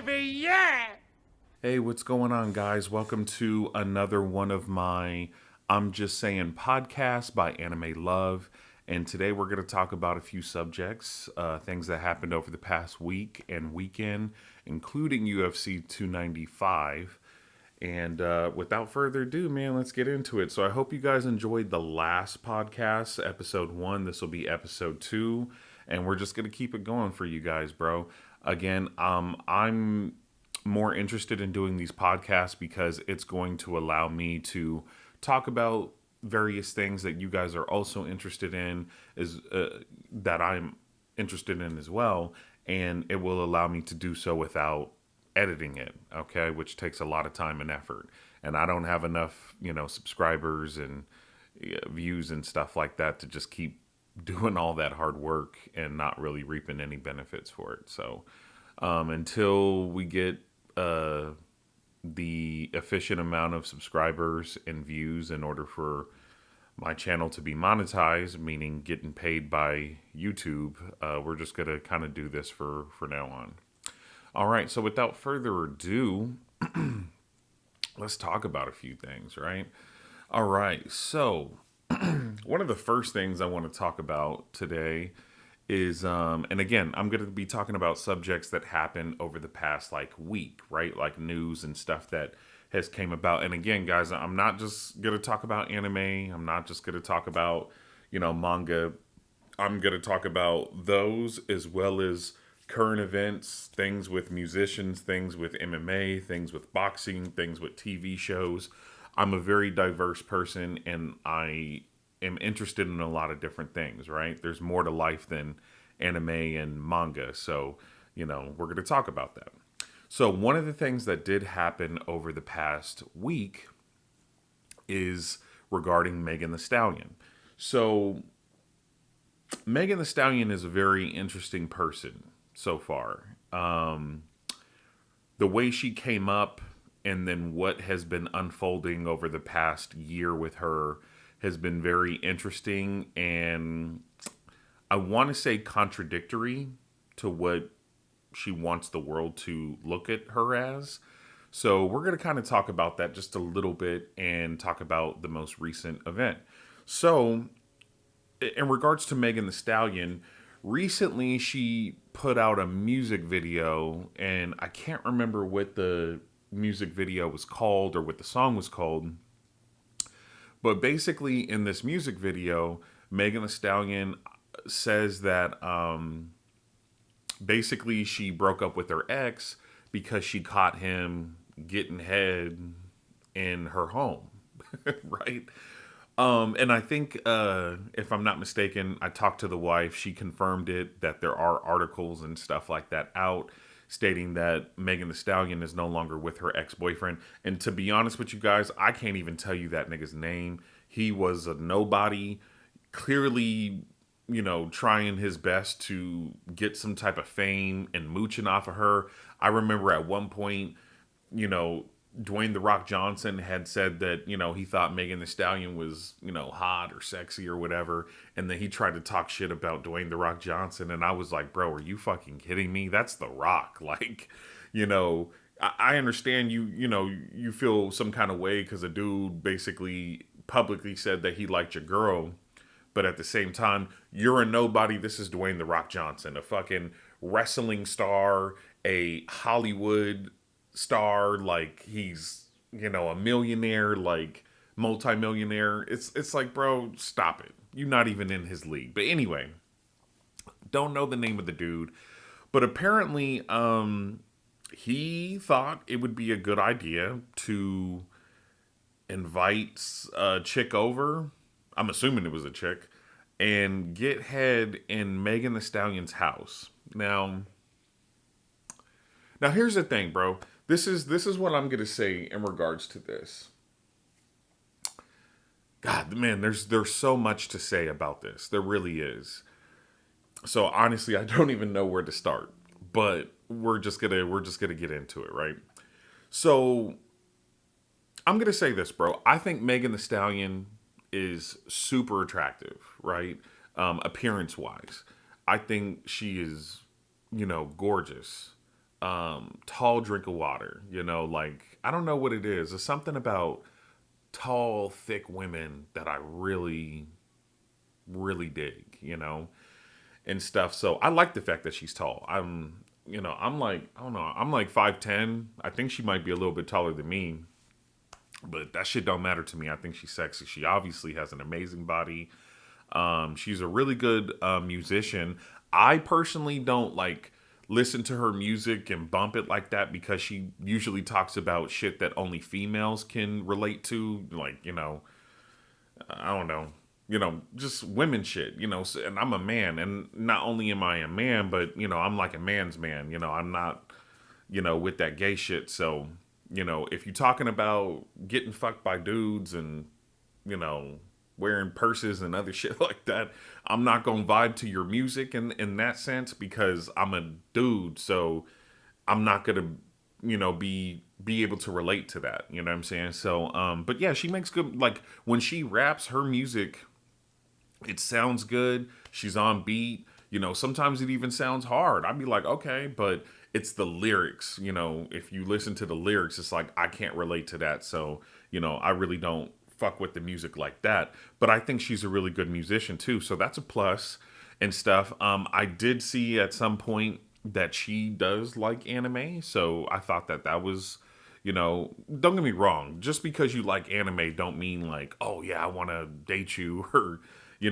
baby, yeah! Hey, what's going on, guys? Welcome to another one of my I'm Just Saying podcasts by Anime Love. And today we're going to talk about a few subjects, things that happened over the past week and weekend, including UFC 295. And without further ado, man, let's get into it. So I hope you guys enjoyed the last podcast, episode 1. This will be episode 2. And we're just going to keep it going for you guys, bro. Again, I'm more interested in doing these podcasts because it's going to allow me to talk about various things that you guys are also interested in, is that I'm interested in as well, and it will allow me to do so without editing it, okay, which takes a lot of time and effort, and I don't have enough, subscribers and views and stuff like that to just keep doing all that hard work and not really reaping any benefits for it. So until we get the efficient amount of subscribers and views in order for my channel to be monetized, meaning getting paid by YouTube, we're just gonna kind of do this for now on. All right, so without further ado, let's talk about a few things, right? All right, so one of the first things I want to talk about today is and again, I'm going to be talking about subjects that happened over the past like week, right? Like news and stuff that has came about. And again, guys, I'm not just going to talk about anime. I'm not just going to talk about, manga. I'm going to talk about those as well as current events, things with musicians, things with MMA, things with boxing, things with TV shows. I'm a very diverse person and I am interested in a lot of different things, right? There's more to life than anime and manga. So, we're going to talk about that. So, one of the things that did happen over the past week is regarding Megan the Stallion. So, Megan the Stallion is a very interesting person so far. The way she came up and then what has been unfolding over the past year with her has been very interesting and I want to say contradictory to what she wants the world to look at her as. So we're going to kind of talk about that just a little bit and talk about the most recent event. So in regards to Megan the Stallion, recently she put out a music video, and I can't remember what the music video was called or what the song was called. But basically, in this music video, Megan the Stallion says that basically she broke up with her ex because she caught him getting head in her home, right? And I think, if I'm not mistaken, I talked to the wife. She confirmed it that there are articles and stuff like that out stating that Megan the Stallion is no longer with her ex boyfriend. And to be honest with you guys, I can't even tell you that nigga's name. He was a nobody, clearly, trying his best to get some type of fame and mooching off of her. I remember at one point, Dwayne The Rock Johnson had said that, he thought Megan the Stallion was, hot or sexy or whatever. And then he tried to talk shit about Dwayne The Rock Johnson. And I was like, bro, are you fucking kidding me? That's The Rock. Like, I understand you feel some kind of way because a dude basically publicly said that he liked your girl. But at the same time, you're a nobody. This is Dwayne The Rock Johnson, a fucking wrestling star, a Hollywood star, like he's a millionaire, like multimillionaire. It's like, bro, stop it. You're not even in his league. But anyway, don't know the name of the dude, but apparently he thought it would be a good idea to invite a chick over. I'm assuming it was a chick, and get head in Megan the Stallion's house. Now here's the thing, bro. This is what I'm gonna say in regards to this. God, man, there's so much to say about this. There really is. So honestly, I don't even know where to start. But we're just gonna get into it, right? So I'm gonna say this, bro. I think Megan the Stallion is super attractive, right? Appearance wise, I think she is, gorgeous. tall drink of water. Like I don't know what it is. It's something about tall, thick women that I really, really dig. And stuff. So I like the fact that she's tall. I'm like, I don't know, I'm like 5'10". I think she might be a little bit taller than me, but that shit don't matter to me. I think she's sexy. She obviously has an amazing body. She's a really good musician. I personally don't like listen to her music and bump it like that because she usually talks about shit that only females can relate to. Like, I don't know, just women shit, and I'm a man. And not only am I a man, but, I'm like a man's man. I'm not, with that gay shit. So, if you're talking about getting fucked by dudes and, you know, wearing purses and other shit like that, I'm not gonna vibe to your music in that sense because I'm a dude. So I'm not gonna, be able to relate to that. You know what I'm saying? So, but yeah, she makes good, like when she raps, her music, it sounds good. She's on beat. Sometimes it even sounds hard. I'd be like, okay, but it's the lyrics. If you listen to the lyrics, it's like I can't relate to that. So, I really don't fuck with the music like that. But I think she's a really good musician too. So that's a plus and stuff. I did see at some point that she does like anime. So I thought that was, don't get me wrong. Just because you like anime don't mean like, oh yeah, I want to date you or,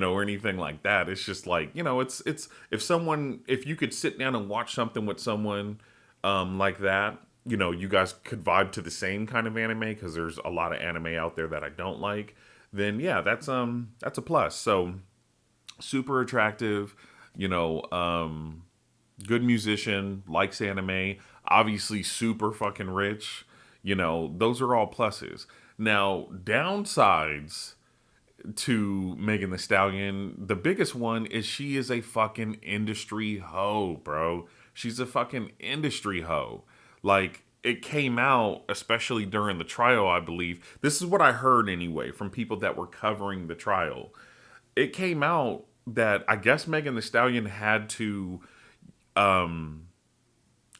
or anything like that. It's just like, it's if you could sit down and watch something with someone like that, you guys could vibe to the same kind of anime because there's a lot of anime out there that I don't like, then yeah, that's a plus. So super attractive, you know, good musician, likes anime, obviously super fucking rich, those are all pluses. Now, downsides to Megan the Stallion, the biggest one is she is a fucking industry hoe, bro. She's a fucking industry hoe. Like, it came out, especially during the trial, I believe. This is what I heard anyway from people that were covering the trial. It came out that I guess Megan the Stallion had to,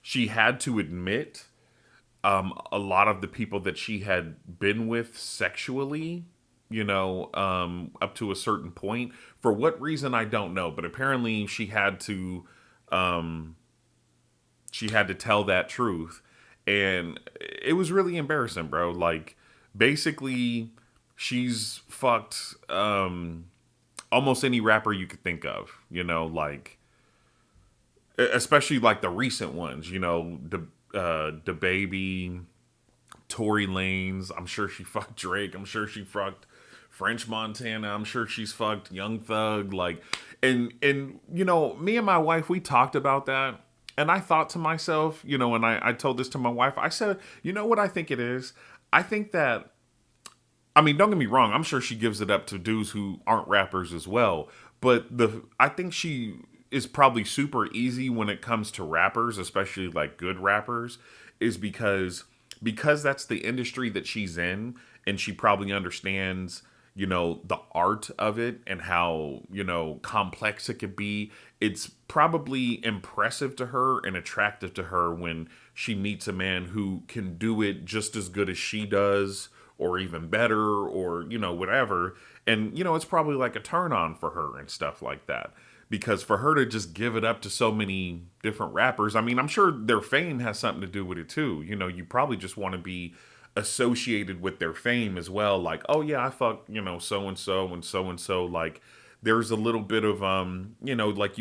she had to admit a lot of the people that she had been with sexually, up to a certain point. For what reason, I don't know. But apparently um, she had to tell that truth. And it was really embarrassing, bro. Like, basically, she's fucked almost any rapper you could think of, like, especially like the recent ones, the baby, Tory Lanez. I'm sure she fucked Drake. I'm sure she fucked French Montana. I'm sure she's fucked Young Thug. Like, and me and my wife, we talked about that. And I thought to myself, and I told this to my wife, I said, you know what I think it is? I think that, I mean, don't get me wrong, I'm sure she gives it up to dudes who aren't rappers as well. But I think she is probably super easy when it comes to rappers, especially like good rappers, is because that's the industry that she's in, and she probably understands, the art of it and how, complex it could be. It's probably impressive to her and attractive to her when she meets a man who can do it just as good as she does, or even better, or, whatever. And, it's probably like a turn on for her and stuff like that. Because for her to just give it up to so many different rappers, I mean, I'm sure their fame has something to do with it too. You probably just want to be associated with their fame as well. Like, oh yeah, I fuck, so and so and so and so. Like, there's a little bit of like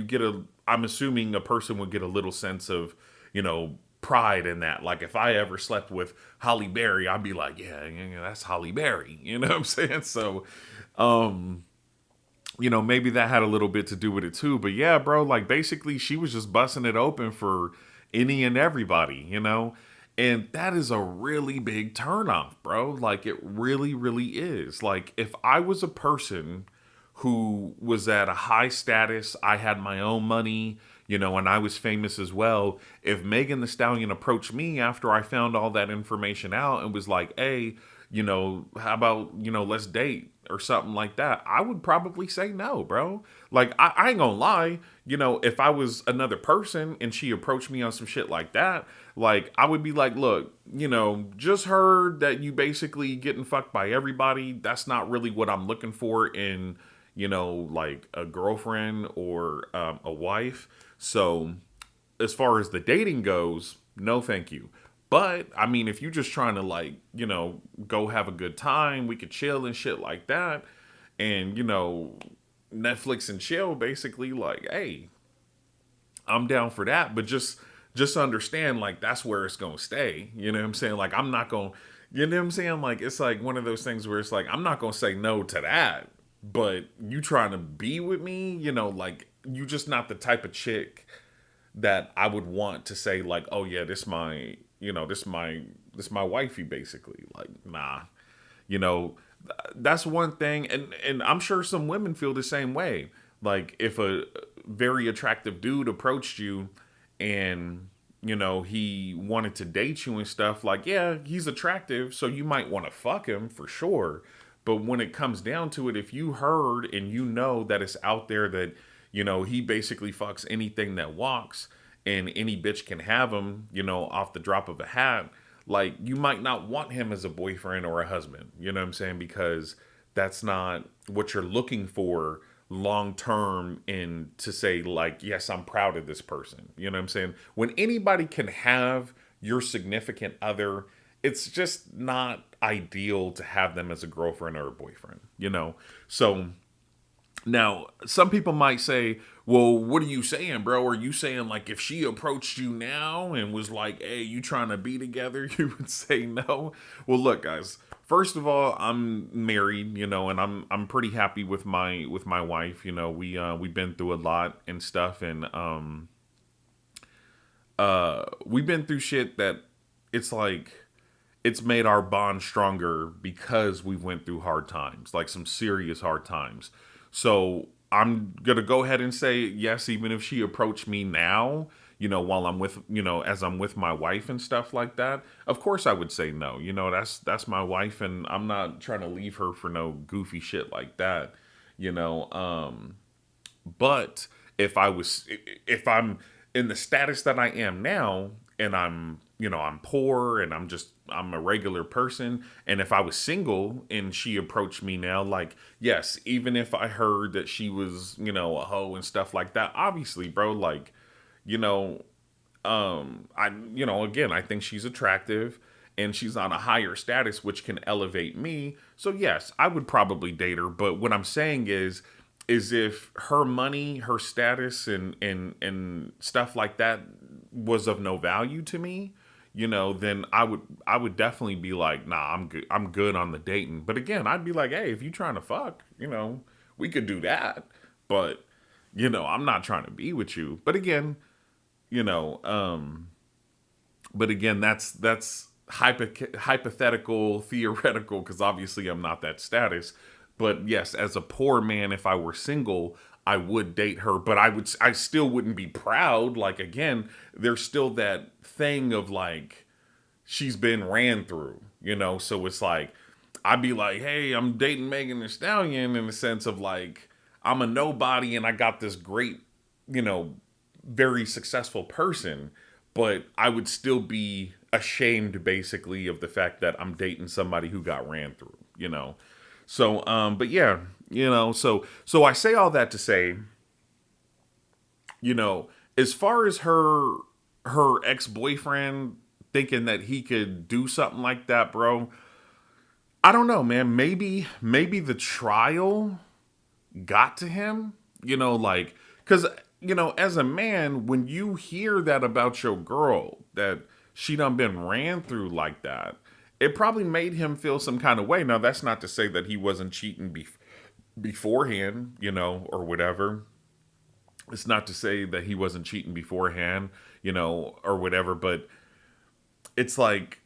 I'm assuming a person would get a little sense of, pride in that. Like, if I ever slept with Holly Berry, I'd be like, yeah, that's Holly Berry. You know what I'm saying? So, maybe that had a little bit to do with it too. But yeah, bro, like, basically she was just busting it open for any and everybody, And that is a really big turnoff, bro. Like, it really, really is. Like, if I was a person who was at a high status, I had my own money, and I was famous as well. If Megan the Stallion approached me after I found all that information out and was like, hey, how about, let's date? or something like that, I would probably say no, bro. Like, I ain't gonna lie, if I was another person and she approached me on some shit like that, like, I would be like, look, just heard that you basically getting fucked by everybody. That's not really what I'm looking for in, like a girlfriend or a wife. So, as far as the dating goes, no thank you. But I mean, if you're just trying to like, go have a good time, we could chill and shit like that. And, Netflix and chill basically like, hey, I'm down for that. But just understand like that's where it's gonna stay. You know what I'm saying? Like I'm not gonna you know what I'm saying? Like it's like one of those things where it's like I'm not gonna say no to that. But you trying to be with me, like you just not the type of chick that I would want to say like, oh yeah, this my wifey basically. Like, nah. You know, that's one thing and I'm sure some women feel the same way. Like if a very attractive dude approached you and he wanted to date you and stuff, like yeah, he's attractive, so you might want to fuck him for sure. But when it comes down to it, if you heard and that it's out there that he basically fucks anything that walks and any bitch can have him, off the drop of a hat, like you might not want him as a boyfriend or a husband. You know what I'm saying? Because that's not what you're looking for long term and to say like, yes, I'm proud of this person. You know what I'm saying? When anybody can have your significant other, it's just not ideal to have them as a girlfriend or a boyfriend. So now, some people might say, well, what are you saying, bro? Are you saying like if she approached you now and was like, hey, you trying to be together, you would say no? Well, look, guys, first of all, I'm married, and I'm pretty happy with my wife. We've been through a lot and stuff, and we've been through shit that it's like it's made our bond stronger because we went through hard times, like some serious hard times. So I'm gonna go ahead and say yes, even if she approached me now, while I'm with, as I'm with my wife and stuff like that. Of course, I would say no. That's my wife, and I'm not trying to leave her for no goofy shit like that. You know, but if I'm in the status that I am now, and I'm poor and I'm a regular person, and if I was single and she approached me now, like yes, even if I heard that she was a hoe and stuff like that, obviously, bro, like you know again, I think she's attractive and she's on a higher status which can elevate me. So yes, I would probably date her. But what I'm saying is if her money, her status and stuff like that was of no value to me, then I would definitely be like, nah, I'm good on the dating. But again, I'd be like, hey, if you trying to fuck, we could do that. But, I'm not trying to be with you. But again, you know, um, that's hypothetical, theoretical, because obviously I'm not that status. But yes, as a poor man, if I were single, I would date her, but I still wouldn't be proud. Like again, there's still that thing of like she's been ran through, So it's like I'd be like, hey, I'm dating Megan Thee Stallion in the sense of like I'm a nobody and I got this great, you know, very successful person, but I would still be ashamed basically of the fact that I'm dating somebody who got ran through. So, but yeah, so I say all that to say, as far as her ex-boyfriend thinking that he could do something like that, bro, I don't know, man. Maybe the trial got to him, like, because, as a man, when you hear that about your girl, that she done been ran through like that, it probably made him feel some kind of way. Now, that's not to say that he wasn't cheating beforehand, or whatever. It's not to say that he wasn't cheating beforehand, or whatever, but it's like,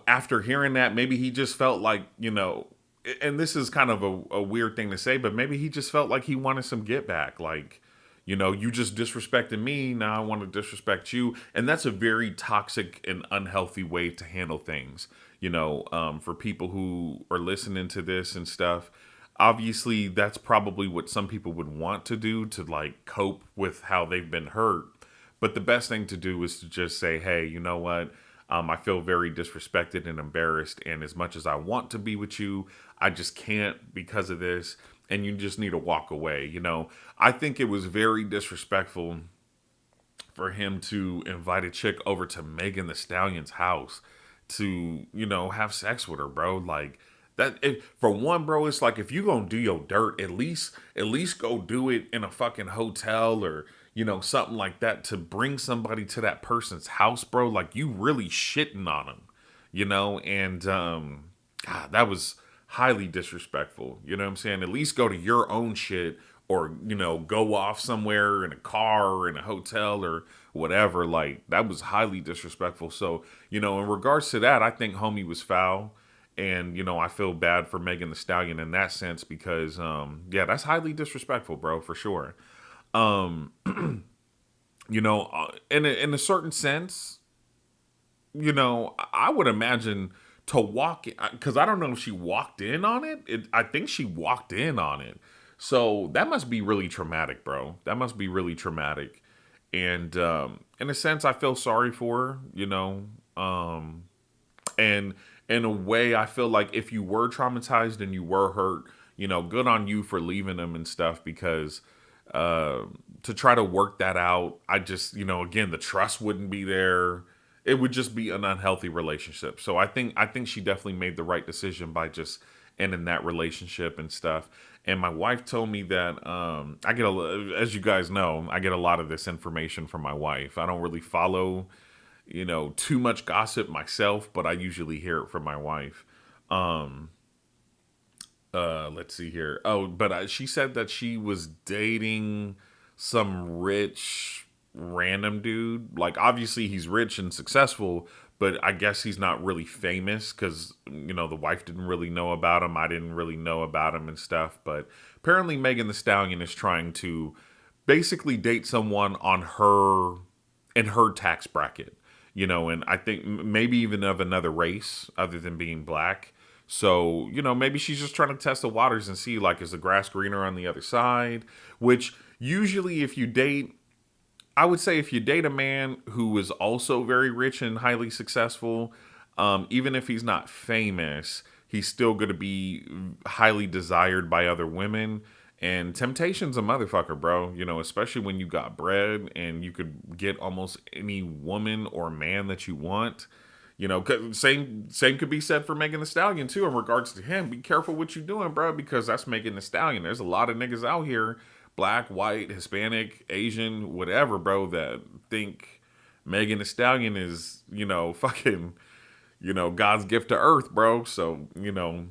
after hearing that, maybe he just felt like, and this is kind of a weird thing to say, but maybe he just felt like he wanted some get back. Like, You know, you just disrespected me. Now I want to disrespect you. And that's a very toxic and unhealthy way to handle things. You know, for people who are listening to this and stuff, obviously that's probably what some people would want to do to like cope with how they've been hurt. But the best thing to do is to just say, hey, you know what? I feel very disrespected and embarrassed. And as much as I want to be with you, I just can't because of this. And you just need to walk away. You know, I think it was very disrespectful for him to invite a chick over to Megan the Stallion's house to, you know, have sex with her, bro. Like that for one, bro, it's like if you gonna do your dirt, at least go do it in a fucking hotel or, you know, something like that to bring somebody to that person's house, bro. Like you really shitting on them, you know, and God, that was highly disrespectful. You know what I'm saying? At least go to your own shit or, you know, go off somewhere in a car or in a hotel or whatever. Like, that was highly disrespectful. So, you know, in regards to that, I think homie was foul. And, you know, I feel bad for Megan the Stallion in that sense because, yeah, that's highly disrespectful, bro, for sure. Um, you know, in a certain sense, you know, I would imagine to walk because I don't know if she walked in on it. I think she walked in on it. So that must be really traumatic, bro. That must be really traumatic. And in a sense, I feel sorry for her, you know. And in a way, I feel like if you were traumatized and you were hurt, you know, good on you for leaving them and stuff because uh, to try to work that out, I just, you know, again, the trust wouldn't be there. It would just be an unhealthy relationship. So I think she definitely made the right decision by just ending that relationship and stuff. And my wife told me that I get as you guys know, I get a lot of this information from my wife. I don't really follow, you know, too much gossip myself, but I usually hear it from my wife. Um, let's see here. Oh, but she said that she was dating some rich random dude. Like, obviously, he's rich and successful, but I guess he's not really famous because, you know, the wife didn't really know about him. I didn't really know about him and stuff. But apparently, Megan the Stallion is trying to basically date someone on her in her tax bracket, you know, and I think maybe even of another race other than being black. So, you know, maybe she's just trying to test the waters and see, like, is the grass greener on the other side? Which usually, if you date, I would say if you date a man who is also very rich and highly successful, even if he's not famous, he's still going to be highly desired by other women. And temptation's a motherfucker, bro. You know, especially when you got bread and you could get almost any woman or man that you want. You know, 'cause same could be said for Megan the Stallion too. In regards to him, be careful what you doing, bro, because that's Megan the Stallion. There's a lot of niggas out here, black, white, Hispanic, Asian, whatever, bro, that think Megan the Stallion is, you know, fucking, you know, God's gift to earth, bro. So, you know,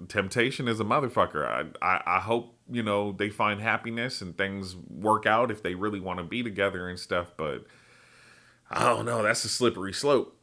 temptation is a motherfucker. I hope, you know, they find happiness and things work out if they really want to be together and stuff. But I don't know. That's a slippery slope.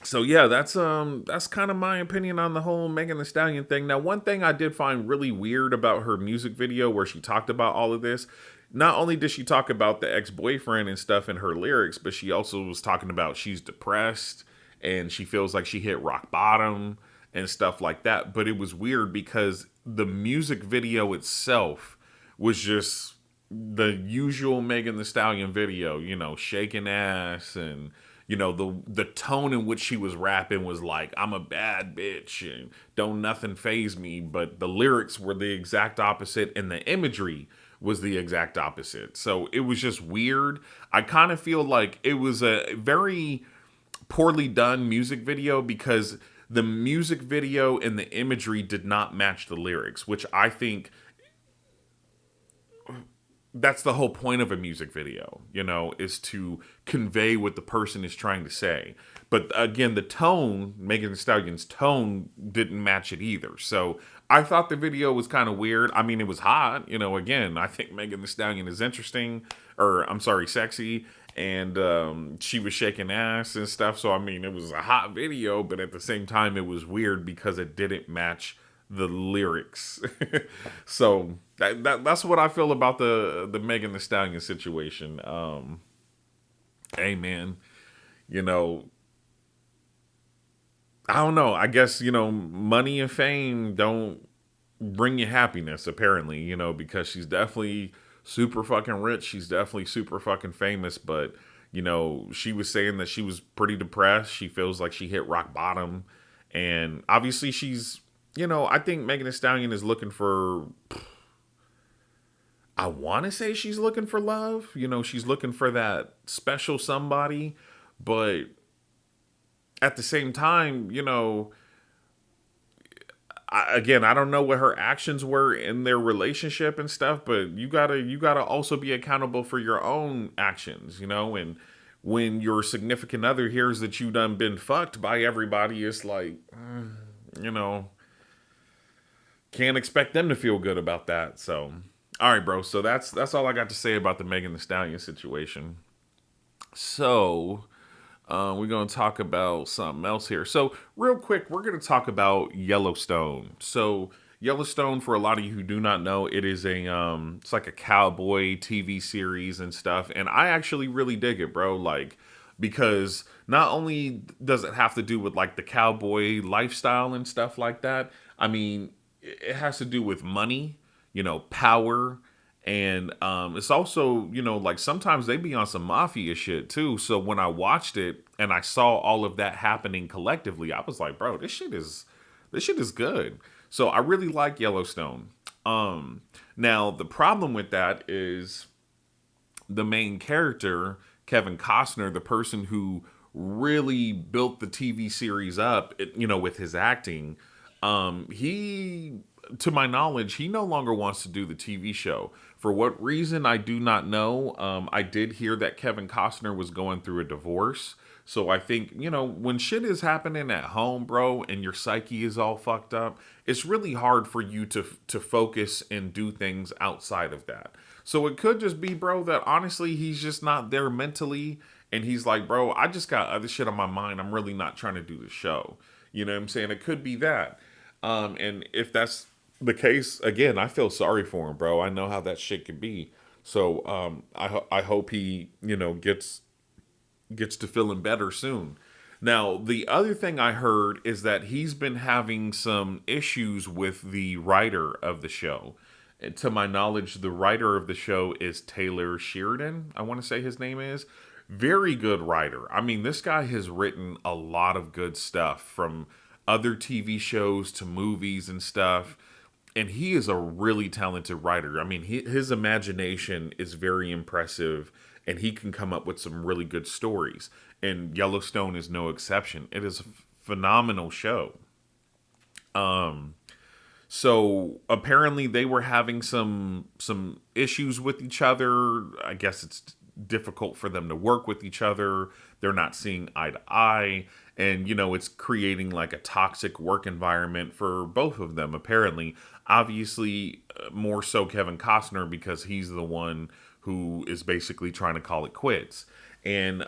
So yeah, that's kind of my opinion on the whole Megan the Stallion thing. Now, one thing I did find really weird about her music video where she talked about all of this, not only did she talk about the ex-boyfriend and stuff in her lyrics, but she also was talking about she's depressed and she feels like she hit rock bottom and stuff like that. But it was weird because the music video itself was just the usual Megan the Stallion video, you know, shaking ass and you know the tone in which she was rapping was like I'm a bad bitch and don't nothing phase me, but the lyrics were the exact opposite and the imagery was the exact opposite. So it was just weird. I kind of feel like it was a very poorly done music video because the music video and the imagery did not match the lyrics, which I think that's the whole point of a music video, you know, is to convey what the person is trying to say. But again, the tone, Megan Thee Stallion's tone, didn't match it either. So I thought the video was kind of weird. I mean, it was hot, you know. Again, I think Megan Thee Stallion is interesting, or I'm sorry, sexy, and she was shaking ass and stuff. So I mean, it was a hot video, but at the same time, it was weird because it didn't match the lyrics. So that's what I feel about the Megan Thee Stallion situation. Hey man, you know, I don't know. I guess, money and fame don't bring you happiness, apparently, because she's definitely super fucking rich. She's definitely super fucking famous. But, she was saying that she was pretty depressed. She feels like she hit rock bottom. And obviously, I think Megan Thee Stallion is looking for, I want to say she's looking for love. She's looking for that special somebody. But at the same time, again, I don't know what her actions were in their relationship and stuff, but you gotta also be accountable for your own actions, and when your significant other hears that you done been fucked by everybody, it's like, you know, can't expect them to feel good about that. So, all right, bro. So that's all I got to say about the Megan Thee Stallion situation. So, we're going to talk about something else here. So, real quick, we're going to talk about Yellowstone. So, Yellowstone, for a lot of you who do not know, it's like a cowboy TV series and stuff. And I actually really dig it, bro. Like, because not only does it have to do with like the cowboy lifestyle and stuff like that, I mean, it has to do with money, power, and it's also, like sometimes they be on some mafia shit too. So when I watched it and I saw all of that happening collectively, I was like, bro, this shit is good. So I really like Yellowstone. Now the problem with that is the main character, Kevin Costner, the person who really built the TV series up, with his acting, he, to my knowledge, he no longer wants to do the TV show. For what reason, I do not know. I did hear that Kevin Costner was going through a divorce. So I think, when shit is happening at home, bro, and your psyche is all fucked up, it's really hard for you to focus and do things outside of that. So it could just be, bro, that honestly he's just not there mentally, and he's like, bro, I just got other shit on my mind. I'm really not trying to do the show. You know what I'm saying? It could be that. And if that's the case, again, I feel sorry for him, bro. I know how that shit can be. So I hope he, gets to feeling better soon. Now, the other thing I heard is that he's been having some issues with the writer of the show. And to my knowledge, the writer of the show is Taylor Sheridan, I want to say his name is. Very good writer. I mean, this guy has written a lot of good stuff from other TV shows to movies and stuff. And he is a really talented writer. I mean, his imagination is very impressive, and he can come up with some really good stories. And Yellowstone is no exception. It is a phenomenal show. So apparently they were having some issues with each other. I guess it's difficult for them to work with each other. They're not seeing eye to eye, and it's creating like a toxic work environment for both of them apparently. Obviously, more so Kevin Costner, because he's the one who is basically trying to call it quits. And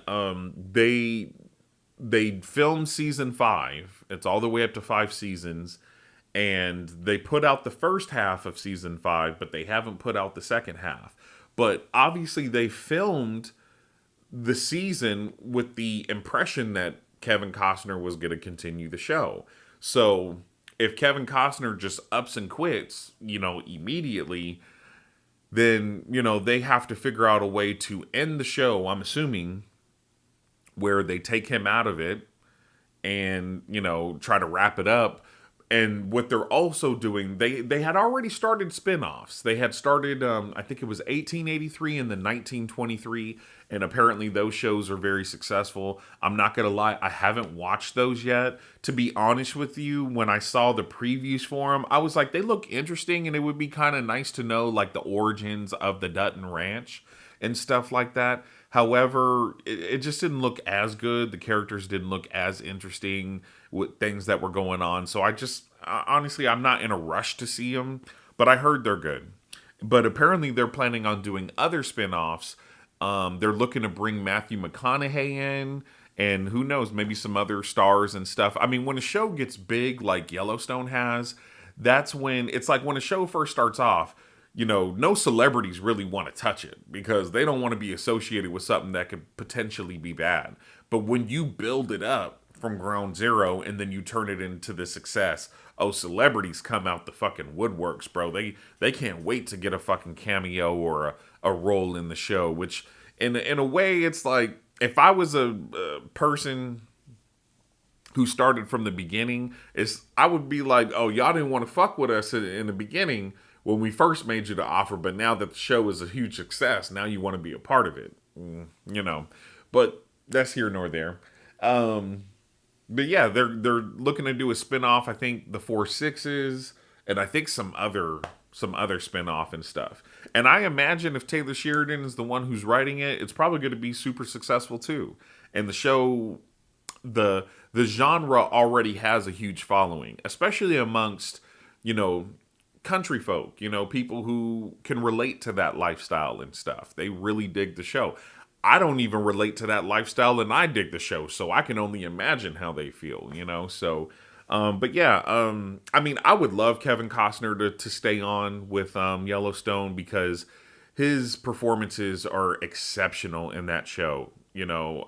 they filmed season 5. It's all the way up to 5 seasons. And they put out the first half of season 5, but they haven't put out the second half. But obviously they filmed the season with the impression that Kevin Costner was going to continue the show. So if Kevin Costner just ups and quits, immediately, then, they have to figure out a way to end the show, I'm assuming, where they take him out of it and, try to wrap it up. And what they're also doing, they had already started spin-offs. They had started, I think it was 1883 and then 1923, and apparently those shows are very successful. I'm not going to lie, I haven't watched those yet. To be honest with you, when I saw the previews for them, I was like, they look interesting, and it would be kind of nice to know, like, the origins of the Dutton Ranch and stuff like that. However, it just didn't look as good. The characters didn't look as interesting with things that were going on. So honestly, I'm not in a rush to see them, but I heard they're good. But apparently they're planning on doing other spin-offs. They're looking to bring Matthew McConaughey in, and who knows, maybe some other stars and stuff. I mean, when a show gets big like Yellowstone has, that's when it's like when a show first starts off, no celebrities really want to touch it because they don't want to be associated with something that could potentially be bad. But when you build it up from ground zero and then you turn it into the success, oh, celebrities come out the fucking woodworks, bro. They can't wait to get a fucking cameo or a role in the show, which in a way it's like if I was a person who started from the beginning, I would be like, oh, y'all didn't want to fuck with us in the beginning when we first made you the offer, but now that the show is a huge success, now you want to be a part of it, But that's here nor there. But yeah, they're looking to do a spinoff. I think the Four Sixes, and I think some other spinoff and stuff. And I imagine if Taylor Sheridan is the one who's writing it, it's probably going to be super successful too. And the show, the genre already has a huge following, especially amongst country folk, people who can relate to that lifestyle and stuff. They really dig the show. I don't even relate to that lifestyle and I dig the show, so I can only imagine how they feel, so but yeah, I mean, I would love Kevin Costner to stay on with Yellowstone because his performances are exceptional in that show.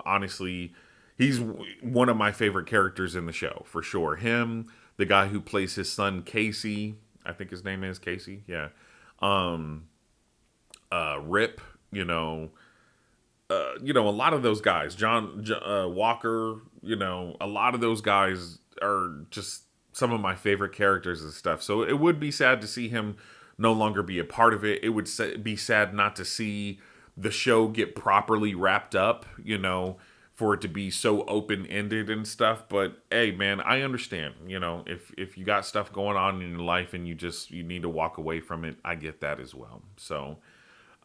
Honestly, he's one of my favorite characters in the show for sure. Him, the guy who plays his son Casey, I think his name is Casey. Yeah. Rip, a lot of those guys, John Walker, a lot of those guys are just some of my favorite characters and stuff. So it would be sad to see him no longer be a part of it. It would be sad not to see the show get properly wrapped up, for it to be so open-ended and stuff. But hey, man, I understand, if you got stuff going on in your life and you need to walk away from it, I get that as well. So,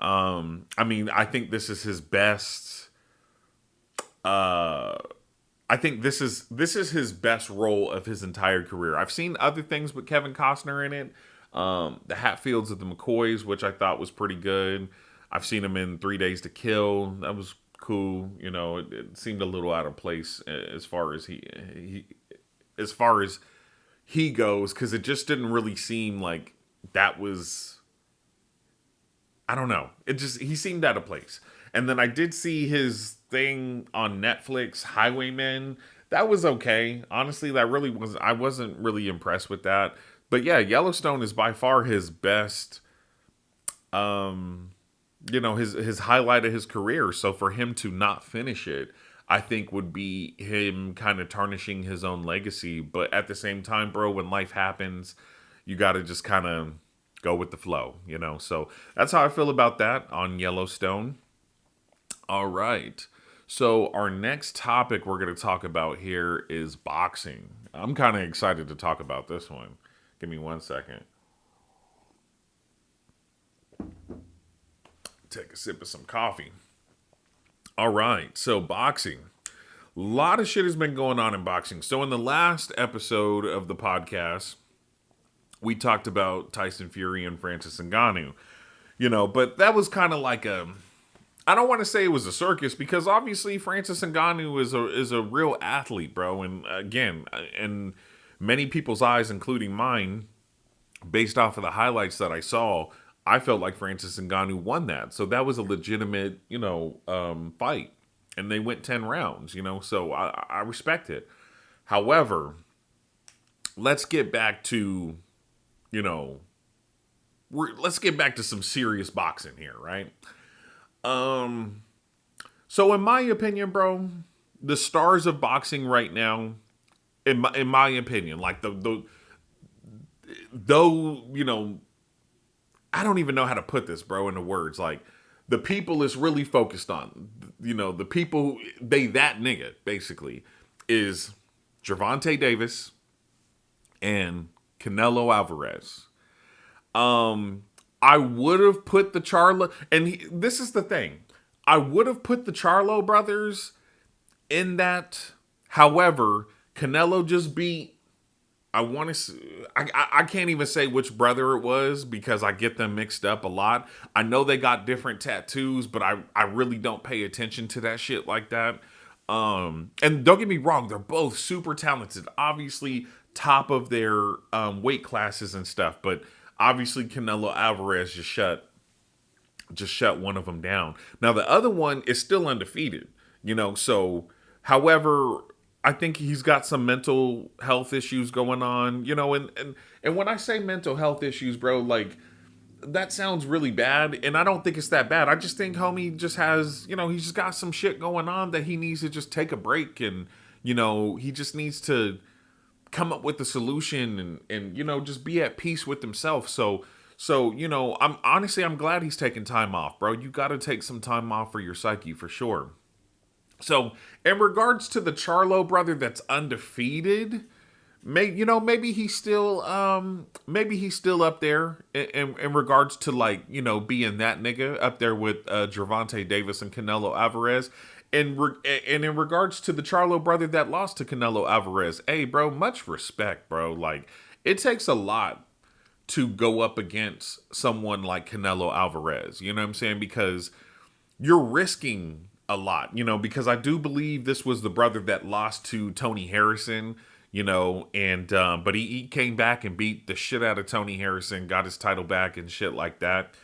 I mean, I think this is his best, I think this is his best role of his entire career. I've seen other things with Kevin Costner in it. The Hatfields of the McCoys, which I thought was pretty good. I've seen him in 3 Days to Kill. That was cool. It seemed a little out of place as far as he goes, because it just didn't really seem like that was. I don't know. He seemed out of place. And then I did see his thing on Netflix, Highwaymen. That was okay. Honestly, I wasn't really impressed with that. But yeah, Yellowstone is by far his best, his highlight of his career. So for him to not finish it, I think would be him kind of tarnishing his own legacy. But at the same time, bro, when life happens, you got to just kind of go with the flow, So that's how I feel about that on Yellowstone. All right. So our next topic we're going to talk about here is boxing. I'm kind of excited to talk about this one. Give me 1 second. Take a sip of some coffee. All right. So boxing. A lot of shit has been going on in boxing. So in the last episode of the podcast, we talked about Tyson Fury and Francis Ngannou, but that was kind of like I don't want to say it was a circus because obviously Francis Ngannou is a real athlete, bro. And again, in many people's eyes, including mine, based off of the highlights that I saw, I felt like Francis Ngannou won that. So that was a legitimate, fight. And they went 10 rounds, so I respect it. However, let's get back to, let's get back to some serious boxing here, right? So in my opinion, bro, the stars of boxing right now, in my opinion, like I don't even know how to put this, bro, into words. Like the people is really focused on, the people, that nigga basically is Gervonta Davis and Canelo Alvarez. I would have put the Charlo, and this is the thing. I would have put the Charlo brothers in that. However, Canelo just beat, I can't even say which brother it was because I get them mixed up a lot. I know they got different tattoos, but I really don't pay attention to that shit like that. And don't get me wrong, they're both super talented. Obviously, top of their weight classes and stuff. But obviously, Canelo Alvarez just shut one of them down. Now the other one is still undefeated, So, however, I think he's got some mental health issues going on, and when I say mental health issues, bro, like that sounds really bad, and I don't think it's that bad. I just think homie just has, he's just got some shit going on that he needs to just take a break, and he just needs to come up with a solution and just be at peace with himself. So I'm glad he's taking time off, bro. You got to take some time off for your psyche for sure. So in regards to the Charlo brother that's undefeated, maybe he's still up there in regards to like being that nigga up there with Gervonta Davis and Canelo Alvarez. And in regards to the Charlo brother that lost to Canelo Alvarez, hey bro, much respect, bro. Like it takes a lot to go up against someone like Canelo Alvarez. You know what I'm saying? Because you're risking a lot, because I do believe this was the brother that lost to Tony Harrison, and but he came back and beat the shit out of Tony Harrison, got his title back and shit like that.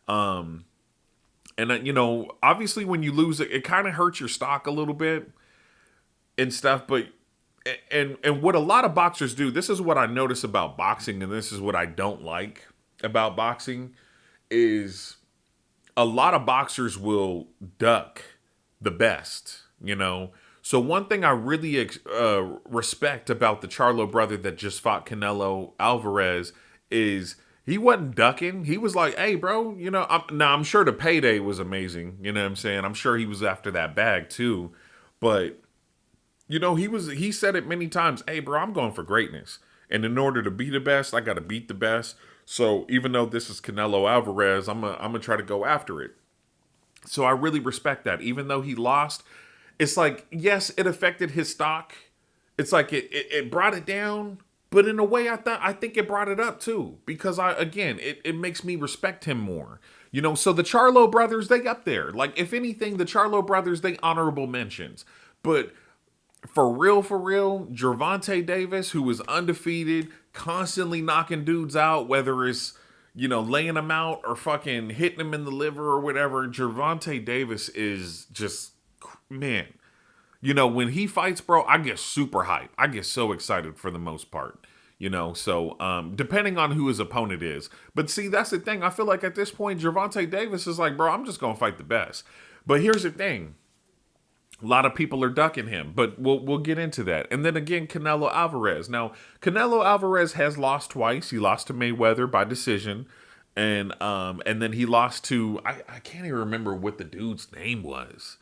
And obviously when you lose it kind of hurts your stock a little bit and stuff, but and what a lot of boxers do, this is what I notice about boxing, and this is what I don't like about boxing, is a lot of boxers will duck the best, So one thing I really respect about the Charlo brother that just fought Canelo Alvarez is he wasn't ducking. He was like, hey, bro, I'm sure the payday was amazing. You know what I'm saying? I'm sure he was after that bag too. But, he said it many times. Hey, bro, I'm going for greatness. And in order to be the best, I got to beat the best. So even though this is Canelo Alvarez, I'm going to try to go after it. So I really respect that. Even though he lost, it's like, yes, it affected his stock. It's like it brought it down. But in a way, I think it brought it up too. Because it makes me respect him more. So the Charlo brothers, they up there. Like, if anything, the Charlo brothers, they honorable mentions. But for real, Gervonta Davis, who was undefeated, constantly knocking dudes out, whether it's, laying them out or fucking hitting them in the liver or whatever. Gervonta Davis is just, man. When he fights, bro, I get super hyped. I get so excited for the most part. So depending on who his opponent is. But see, that's the thing. I feel like at this point, Gervonta Davis is like, bro, I'm just going to fight the best. But here's the thing. A lot of people are ducking him, but we'll get into that. And then again, Canelo Alvarez. Now, Canelo Alvarez has lost twice. He lost to Mayweather by decision, and then he lost to I can't even remember what the dude's name was.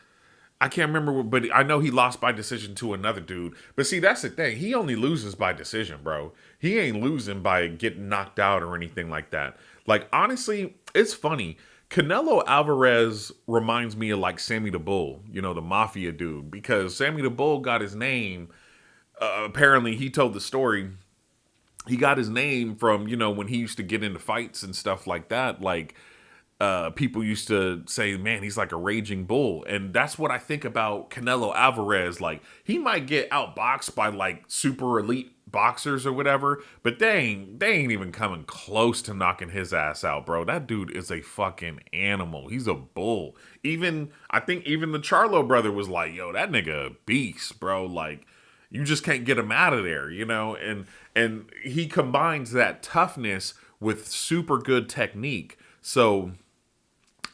I can't remember, but I know he lost by decision to another dude. But see, that's the thing. He only loses by decision, bro. He ain't losing by getting knocked out or anything like that. Like, honestly, it's funny. Canelo Alvarez reminds me of like Sammy the Bull, the mafia dude, because Sammy the Bull got his name. Apparently, he told the story. He got his name from, when he used to get into fights and stuff like that. Like, people used to say, man, he's like a raging bull. And that's what I think about Canelo Alvarez. Like, he might get outboxed by like super elite boxers or whatever, but they ain't even coming close to knocking his ass out, bro. That dude is a fucking animal. He's a bull. I think even the Charlo brother was like, yo, that nigga a beast, bro. Like, you just can't get him out of there, and he combines that toughness with super good technique. So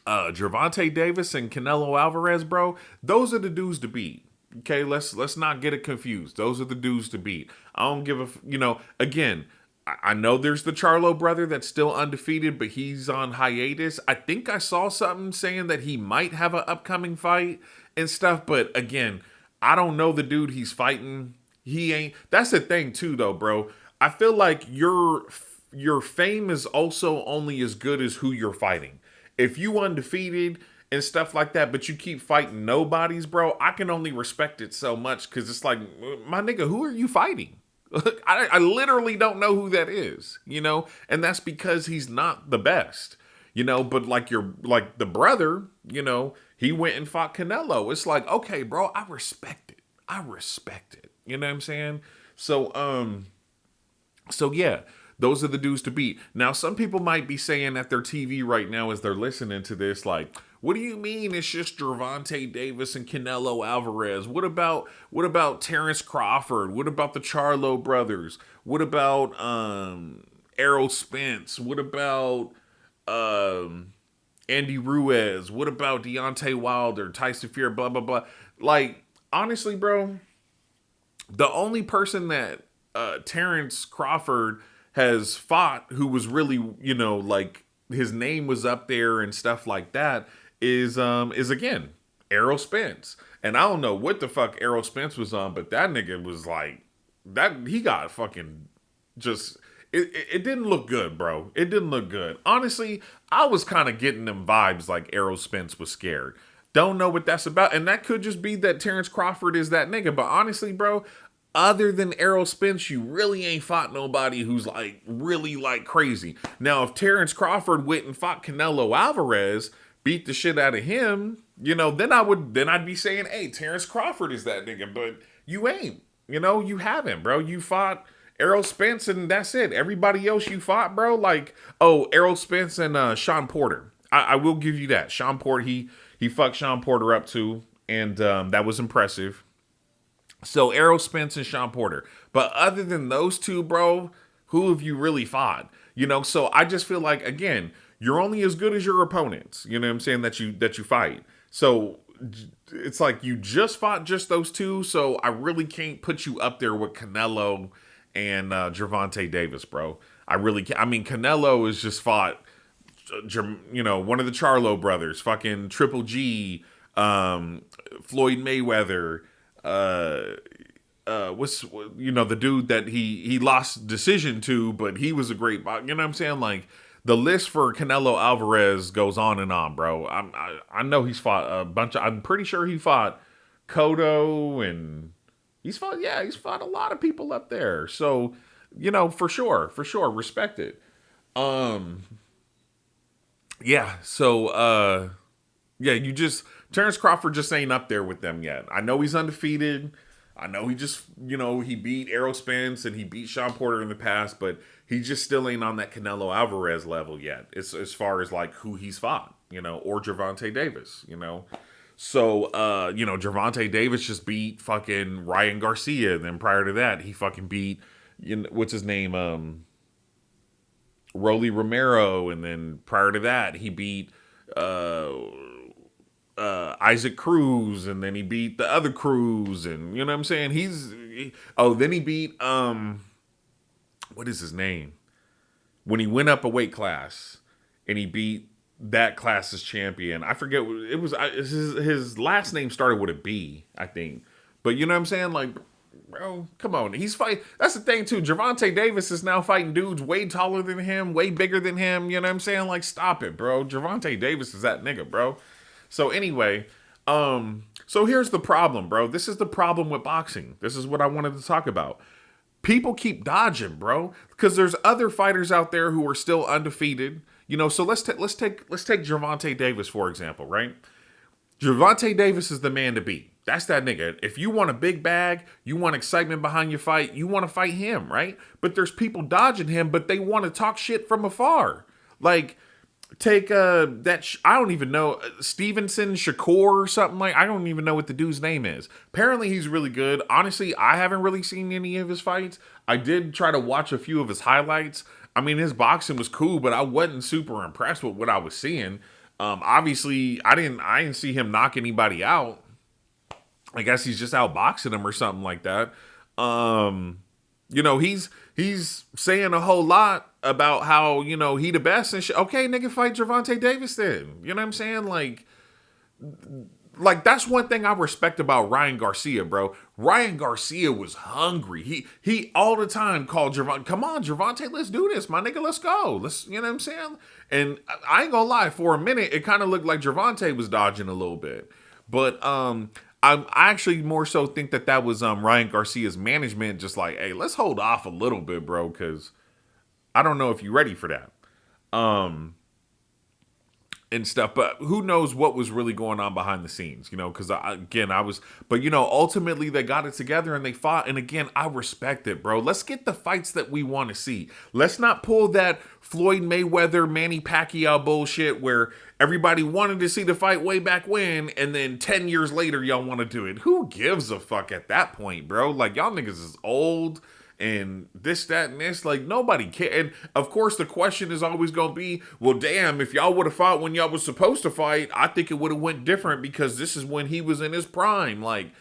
Gervonta Davis and Canelo Alvarez, bro, those are the dudes to beat. Okay, let's not get it confused. Those are the dudes to beat. I don't give a, again, I know there's the Charlo brother that's still undefeated, but he's on hiatus. I think I saw something saying that he might have an upcoming fight and stuff, but again, I don't know the dude he's fighting. He ain't. That's the thing too, though, bro. I feel like your fame is also only as good as who you're fighting. If you undefeated and stuff like that, but you keep fighting nobodies, bro, I can only respect it so much because it's like, my nigga, who are you fighting? I literally don't know who that is, and that's because he's not the best, but like the brother, he went and fought Canelo. It's like, okay, bro, I respect it. You know what I'm saying? So, So yeah, those are the dudes to beat. Now, some people might be saying at their TV right now as they're listening to this, like, "What do you mean it's just Gervonta Davis and Canelo Alvarez? What about Terrence Crawford? What about the Charlo brothers? What about Errol Spence? What about Andy Ruiz? What about Deontay Wilder, Tyson Fury? Blah blah blah." Like, honestly, bro, the only person that Terrence Crawford has fought who was really, like his name was up there and stuff like that is again Errol Spence. And I don't know what the fuck Errol Spence was on, but that nigga was like that. He got fucking just. It didn't look good, bro. It didn't look good. Honestly, I was kind of getting them vibes like Errol Spence was scared. Don't know what that's about. And that could just be that Terrence Crawford is that nigga. But honestly, bro, other than Errol Spence, you really ain't fought nobody who's like really like crazy. Now, if Terrence Crawford went and fought Canelo Alvarez, beat the shit out of him, then I'd be saying, hey, Terrence Crawford is that nigga. But you ain't. You haven't, bro. You fought Errol Spence and that's it. Everybody else you fought, bro, like, oh, Errol Spence and Sean Porter. I will give you that. Sean Porter, he fucked Sean Porter up too, and that was impressive. So Errol Spence and Sean Porter. But other than those two, bro, who have you really fought? So I just feel like, again, you're only as good as your opponents. You know what I'm saying? That you fight. So it's like you just fought just those two. So I really can't put you up there with Canelo and Gervonta Davis, bro. I really can't. I mean, Canelo has just fought, one of the Charlo brothers, fucking Triple G, Floyd Mayweather, the dude that he lost decision to, but he was a great, you know what I'm saying? Like, the list for Canelo Alvarez goes on and on, bro. I know he's fought a bunch of, I'm pretty sure he fought Cotto, and he's fought a lot of people up there. So, for sure, respect it. Yeah, so Terrence Crawford just ain't up there with them yet. I know he's undefeated. I know he just, he beat Errol Spence and he beat Sean Porter in the past, but he just still ain't on that Canelo Alvarez level yet. It's as far as like who he's fought, or Gervonta Davis, So, Gervonta Davis just beat fucking Ryan Garcia. And then prior to that, he fucking beat, what's his name? Rolly Romero. And then prior to that, he beat Isaac Cruz. And then he beat the other Cruz. And you know what I'm saying? Then he beat, what is his name? When he went up a weight class and he beat that class's champion. I forget what it was. His last name started with a B, I think. But you know what I'm saying? Like, bro, come on. He's fighting. That's the thing too. Gervonta Davis is now fighting dudes way taller than him, way bigger than him. You know what I'm saying? Like, stop it, bro. Gervonta Davis is that nigga, bro. So anyway, so here's the problem, bro. This is the problem with boxing. This is what I wanted to talk about. People keep dodging, bro, because there's other fighters out there who are still undefeated. So let's take Gervonta Davis for example, right? Gervonta Davis is the man to beat. That's that nigga. If you want a big bag, you want excitement behind your fight, you want to fight him, right? But there's people dodging him, but they want to talk shit from afar. Like, take I don't even know, Stevenson Shakur or something like. I don't even know what the dude's name is. Apparently he's really good. Honestly, I haven't really seen any of his fights. I did try to watch a few of his highlights. I mean, his boxing was cool, but I wasn't super impressed with what I was seeing. Obviously, I didn't see him knock anybody out. I guess he's just outboxing him or something like that. He's saying a whole lot about how, he the best and shit. Okay, nigga, fight Gervonta Davis then. You know what I'm saying? Like that's one thing I respect about Ryan Garcia, bro. Ryan Garcia was hungry. He all the time called Gervonta, come on, Gervonta, let's do this, my nigga, let's go. You know what I'm saying? And I ain't gonna lie, for a minute, it kind of looked like Gervonta was dodging a little bit. But I actually more so think that was Ryan Garcia's management just like, hey, let's hold off a little bit, bro, because I don't know if you're ready for that. and stuff. But who knows what was really going on behind the scenes, because again, I was, but ultimately they got it together and they fought. And again, I respect it, bro. Let's get the fights that we want to see. Let's not pull that Floyd Mayweather, Manny Pacquiao bullshit where everybody wanted to see the fight way back when, and then 10 years later, y'all want to do it. Who gives a fuck at that point, bro? Like, y'all niggas is old and this, that, and this. Like, nobody cares. And of course, the question is always going to be, well, damn, if y'all would have fought when y'all was supposed to fight, I think it would have went different because this is when he was in his prime. Like,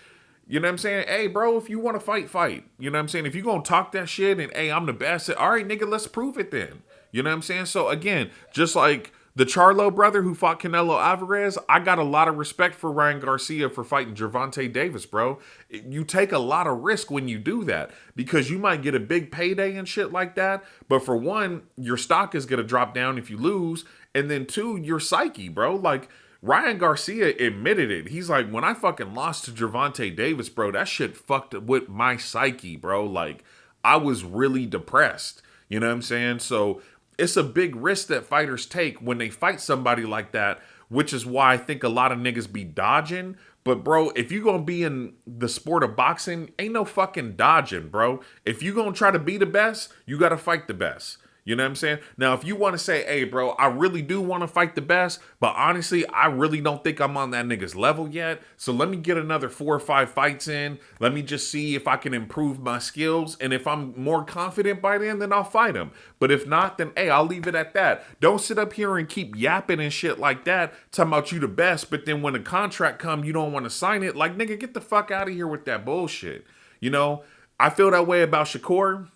you know what I'm saying? Hey, bro, if you want to fight, fight. You know what I'm saying? If you going to talk that shit and, hey, I'm the best, all right, nigga, let's prove it then. You know what I'm saying? So, again, just like the Charlo brother who fought Canelo Alvarez, I got a lot of respect for Ryan Garcia for fighting Gervonta Davis, bro. You take a lot of risk when you do that because you might get a big payday and shit like that. But for one, your stock is going to drop down if you lose. And then two, your psyche, bro. Like, Ryan Garcia admitted it. He's like, when I fucking lost to Gervonta Davis, bro, that shit fucked with my psyche, bro. Like, I was really depressed. You know what I'm saying? So it's a big risk that fighters take when they fight somebody like that, which is why I think a lot of niggas be dodging. But, bro, if you gonna be in the sport of boxing, ain't no fucking dodging, bro. If you gonna try to be the best, you gotta fight the best. You know what I'm saying? Now, if you want to say, hey, bro, I really do want to fight the best, but honestly, I really don't think I'm on that nigga's level yet. So let me get another 4 or 5 fights in. Let me just see if I can improve my skills. And if I'm more confident by then I'll fight him. But if not, then, hey, I'll leave it at that. Don't sit up here and keep yapping and shit like that, talking about you the best. But then when the contract come, you don't want to sign it. Like, nigga, get the fuck out of here with that bullshit. I feel that way about Shakur.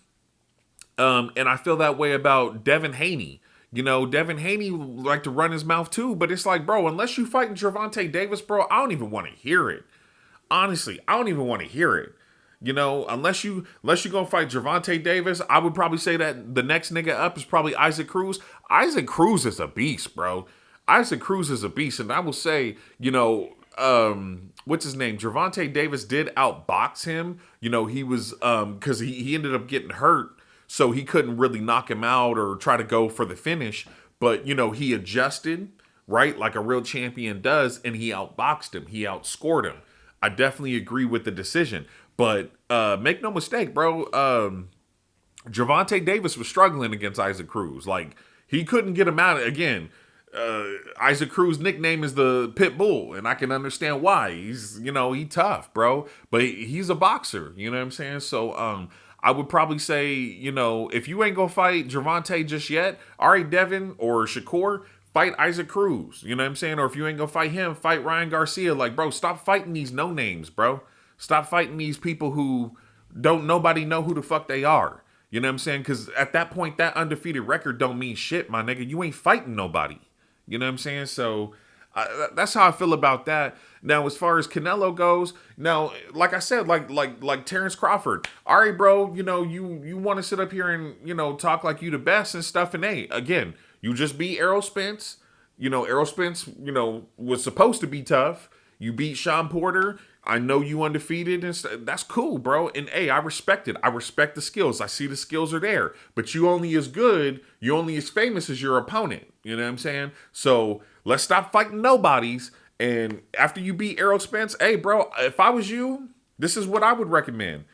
And I feel that way about Devin Haney. Devin Haney like to run his mouth too, but it's like, bro, unless you fighting Gervonta Davis, bro, I don't even want to hear it. Honestly, I don't even want to hear it. Unless you gonna fight Gervonta Davis, I would probably say that the next nigga up is probably Isaac Cruz. Isaac Cruz is a beast, bro. Isaac Cruz is a beast, and I will say, what's his name? Gervonta Davis did outbox him. He was because he ended up getting hurt. So he couldn't really knock him out or try to go for the finish. But, he adjusted, right? Like a real champion does. And he outboxed him. He outscored him. I definitely agree with the decision. But make no mistake, bro. Gervonta Davis was struggling against Isaac Cruz. Like, he couldn't get him out. Again, Isaac Cruz's nickname is the Pit Bull. And I can understand why. He's, he tough, bro. But he's a boxer. You know what I'm saying? So, I would probably say, if you ain't gonna fight Gervonta just yet, all right, Devin or Shakur, fight Isaac Cruz. You know what I'm saying? Or if you ain't gonna fight him, fight Ryan Garcia. Like, bro, stop fighting these no names, bro. Stop fighting these people who don't nobody know who the fuck they are. You know what I'm saying? Because at that point, that undefeated record don't mean shit, my nigga. You ain't fighting nobody. You know what I'm saying? So that's how I feel about that. Now, as far as Canelo goes, now, like I said, like Terrence Crawford. All right, bro, you want to sit up here and, talk like you the best and stuff. And hey, again, you just beat Errol Spence. Errol Spence, was supposed to be tough. You beat Sean Porter. I know you undefeated and that's cool, bro. And hey, I respect it. I respect the skills. I see the skills are there. But you only as good, you only as famous as your opponent. You know what I'm saying? So let's stop fighting nobodies. And after you beat Errol Spence, hey, bro, if I was you, this is what I would recommend.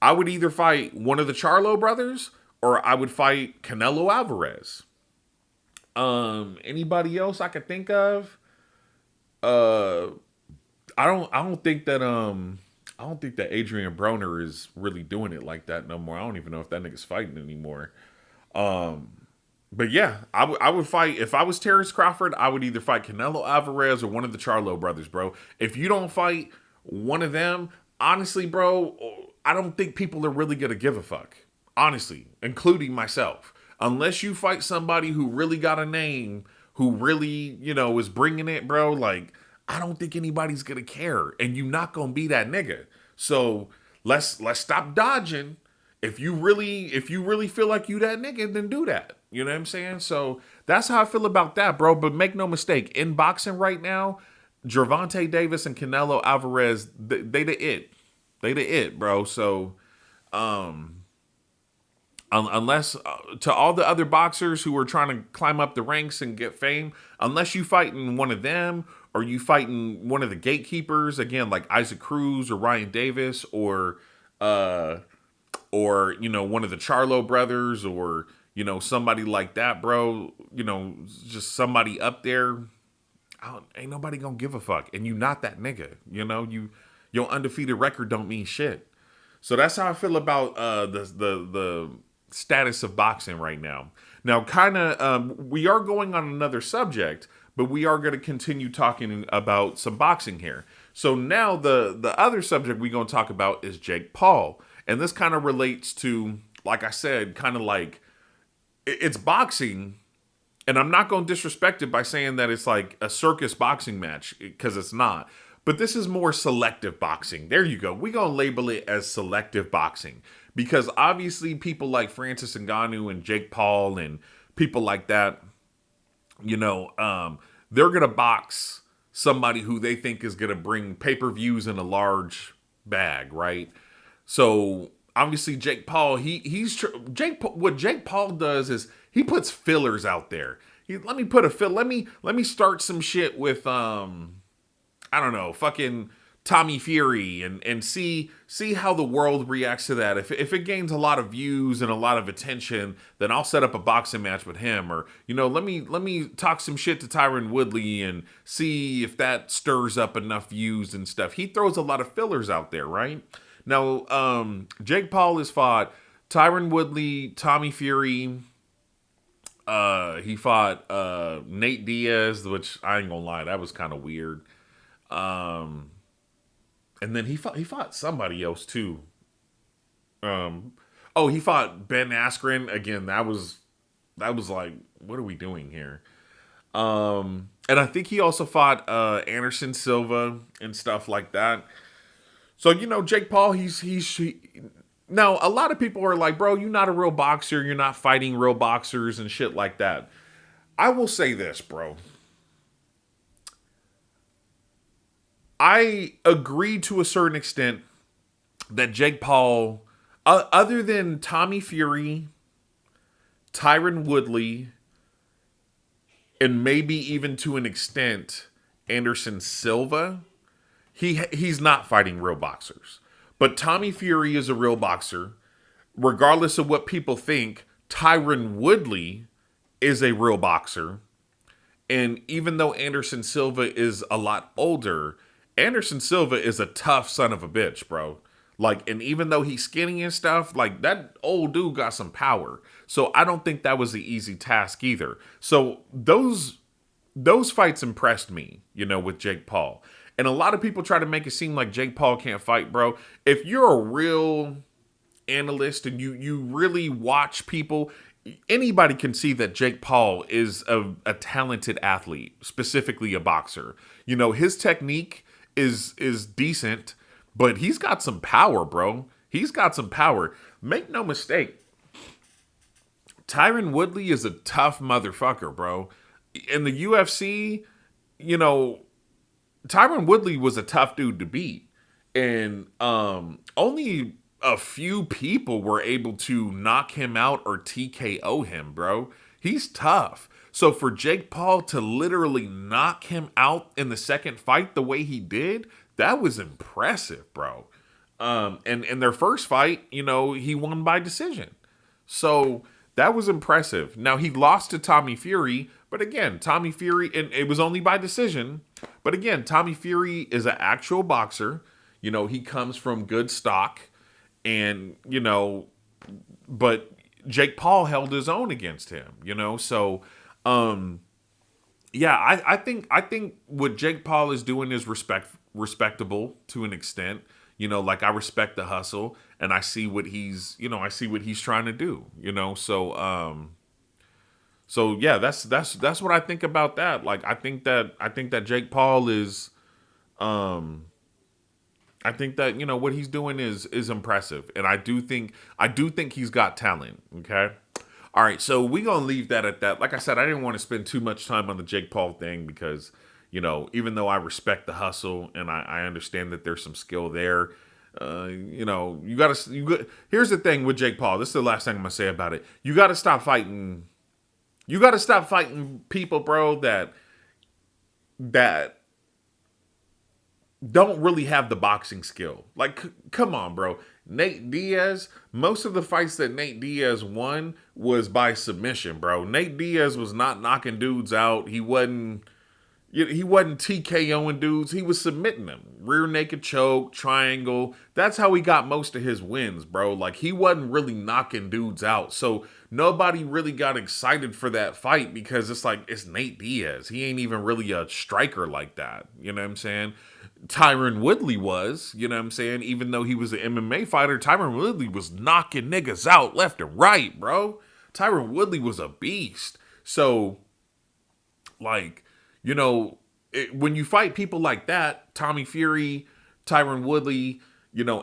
I would either fight one of the Charlo brothers or I would fight Canelo Alvarez. Anybody else I could think of? I don't think that Adrian Broner is really doing it like that no more. I don't even know if that nigga's fighting anymore. But yeah, I would fight if I was Terrence Crawford. I would either fight Canelo Alvarez or one of the Charlo brothers, bro. If you don't fight one of them, honestly, bro, I don't think people are really gonna give a fuck. Honestly, including myself, unless you fight somebody who really got a name, who really is bringing it, bro. Like, I don't think anybody's gonna care, and you're not gonna be that nigga. So let's stop dodging. If you really feel like you that nigga, then do that. You know what I'm saying? So that's how I feel about that, bro. But make no mistake, in boxing right now, Gervonta Davis and Canelo Alvarez, they the it, bro. So I'm Unless to all the other boxers who are trying to climb up the ranks and get fame, unless you fighting one of them or you fighting one of the gatekeepers, again, like Isaac Cruz or Ryan Davis uh one of the Charlo brothers or somebody like that, bro, just somebody up there, ain't nobody gonna give a fuck. And you not that nigga, your undefeated record don't mean shit. So that's how I feel about the status of boxing right now. Now, kind of, we are going on another subject, but we are going to continue talking about some boxing here. So now the other subject we're going to talk about is Jake Paul. And this kind of relates to, like I said, kind of like it's boxing. And I'm not going to disrespect it by saying that it's like a circus boxing match, because it's not. But this is more selective boxing. There you go. We're going to label it as selective boxing. Because obviously people like Francis Ngannou and Jake Paul and people like that, they're going to box somebody who they think is going to bring pay-per-views in a large bag, right? So obviously Jake Paul, what Jake Paul does is he puts fillers out there. Let me start some shit with I don't know, fucking Tommy Fury and see how the world reacts to that. If it gains a lot of views and a lot of attention, then I'll set up a boxing match with him. Or, let me talk some shit to Tyron Woodley and see if that stirs up enough views and stuff. He throws a lot of fillers out there, right? Now, Jake Paul has fought Tyron Woodley, Tommy Fury. He fought Nate Diaz, which I ain't gonna lie, that was kind of weird. And then he fought somebody else too. He fought Ben Askren again. That was like, what are we doing here? And I think he also fought Anderson Silva and stuff like that. So Jake Paul, now a lot of people are like, bro, you're not a real boxer. You're not fighting real boxers and shit like that. I will say this, bro. I agree to a certain extent that Jake Paul, other than Tommy Fury, Tyron Woodley, and maybe even to an extent Anderson Silva, he's not fighting real boxers. But Tommy Fury is a real boxer. Regardless of what people think, Tyron Woodley is a real boxer. And even though Anderson Silva is a lot older, Anderson Silva is a tough son of a bitch, bro. Like, and even though he's skinny and stuff, like, that old dude got some power. So I don't think that was the easy task either. So those fights impressed me, with Jake Paul. And a lot of people try to make it seem like Jake Paul can't fight, bro. If you're a real analyst and you really watch people, anybody can see that Jake Paul is a talented athlete, specifically a boxer. His technique is decent, but he's got some power, bro. He's got some power. Make no mistake, Tyron Woodley is a tough motherfucker, bro. In the UFC, Tyron Woodley was a tough dude to beat. And only a few people were able to knock him out or TKO him, bro. He's tough. So for Jake Paul to literally knock him out in the second fight the way he did, that was impressive, bro. And in their first fight, he won by decision. So that was impressive. Now, he lost to Tommy Fury, but again, Tommy Fury, and it was only by decision. But again, Tommy Fury is an actual boxer. He comes from good stock. And, but Jake Paul held his own against him, So, I think what Jake Paul is doing is respectable to an extent. Like, I respect the hustle and I see what he's trying to do, So yeah, that's what I think about that. Like, I think that Jake Paul is, I think that, what he's doing is impressive. And I do think he's got talent. Okay. All right. So we're going to leave that at that. Like I said, I didn't want to spend too much time on the Jake Paul thing because, even though I respect the hustle and I understand that there's some skill there, You gotta. Here's the thing with Jake Paul. This is the last thing I'm gonna say about it. You gotta stop fighting. You gotta stop fighting people, bro. That don't really have the boxing skill. Like, come on, bro. Nate Diaz, most of the fights that Nate Diaz won was by submission, bro. Nate Diaz was not knocking dudes out. He wasn't TKOing dudes. He was submitting them. Rear naked choke, triangle. That's how he got most of his wins, bro. Like, he wasn't really knocking dudes out. So nobody really got excited for that fight because it's like, it's Nate Diaz. He ain't even really a striker like that. You know what I'm saying? Tyron Woodley was, you know what I'm saying? Even though he was an MMA fighter, Tyron Woodley was knocking niggas out left and right, bro. Tyron Woodley was a beast. So, like, when you fight people like that, Tommy Fury, Tyron Woodley,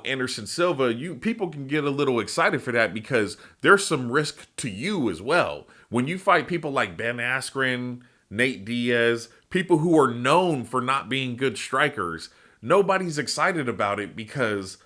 Anderson Silva, people can get a little excited for that because there's some risk to you as well. When you fight people like Ben Askren, Nate Diaz, people who are known for not being good strikers, nobody's excited about it because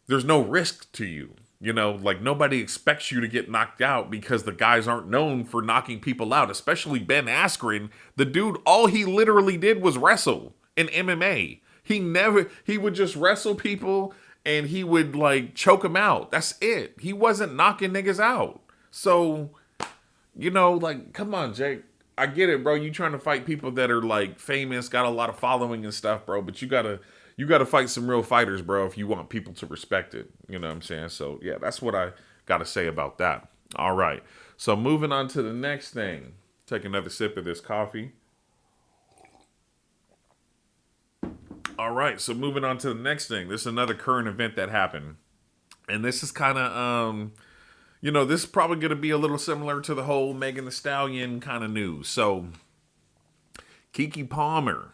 there's no risk to you. Like nobody expects you to get knocked out because the guys aren't known for knocking people out, especially Ben Askren. The dude, all he literally did was wrestle in MMA. He would just wrestle people and he would like choke them out. That's it. He wasn't knocking niggas out. So, like, come on, Jake. I get it, bro. You trying to fight people that are like famous, got a lot of following and stuff, bro. But you gotta fight some real fighters, bro, if you want people to respect it. You know what I'm saying? So yeah, that's what I gotta say about that. All right. So moving on to the next thing. Take another sip of this coffee. All right. So moving on to the next thing. This is another current event that happened, and this is kind of this is probably going to be a little similar to the whole Megan the Stallion kind of news. So, Keke Palmer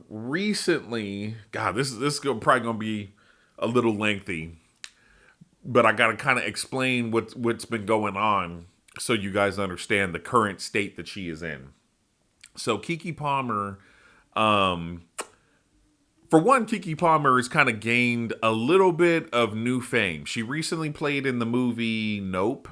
recently, God, this is probably going to be a little lengthy, but I got to kind of explain what's been going on so you guys understand the current state that she is in. So, Keke Palmer, for one, Keke Palmer has kind of gained a little bit of new fame. She recently played in the movie Nope,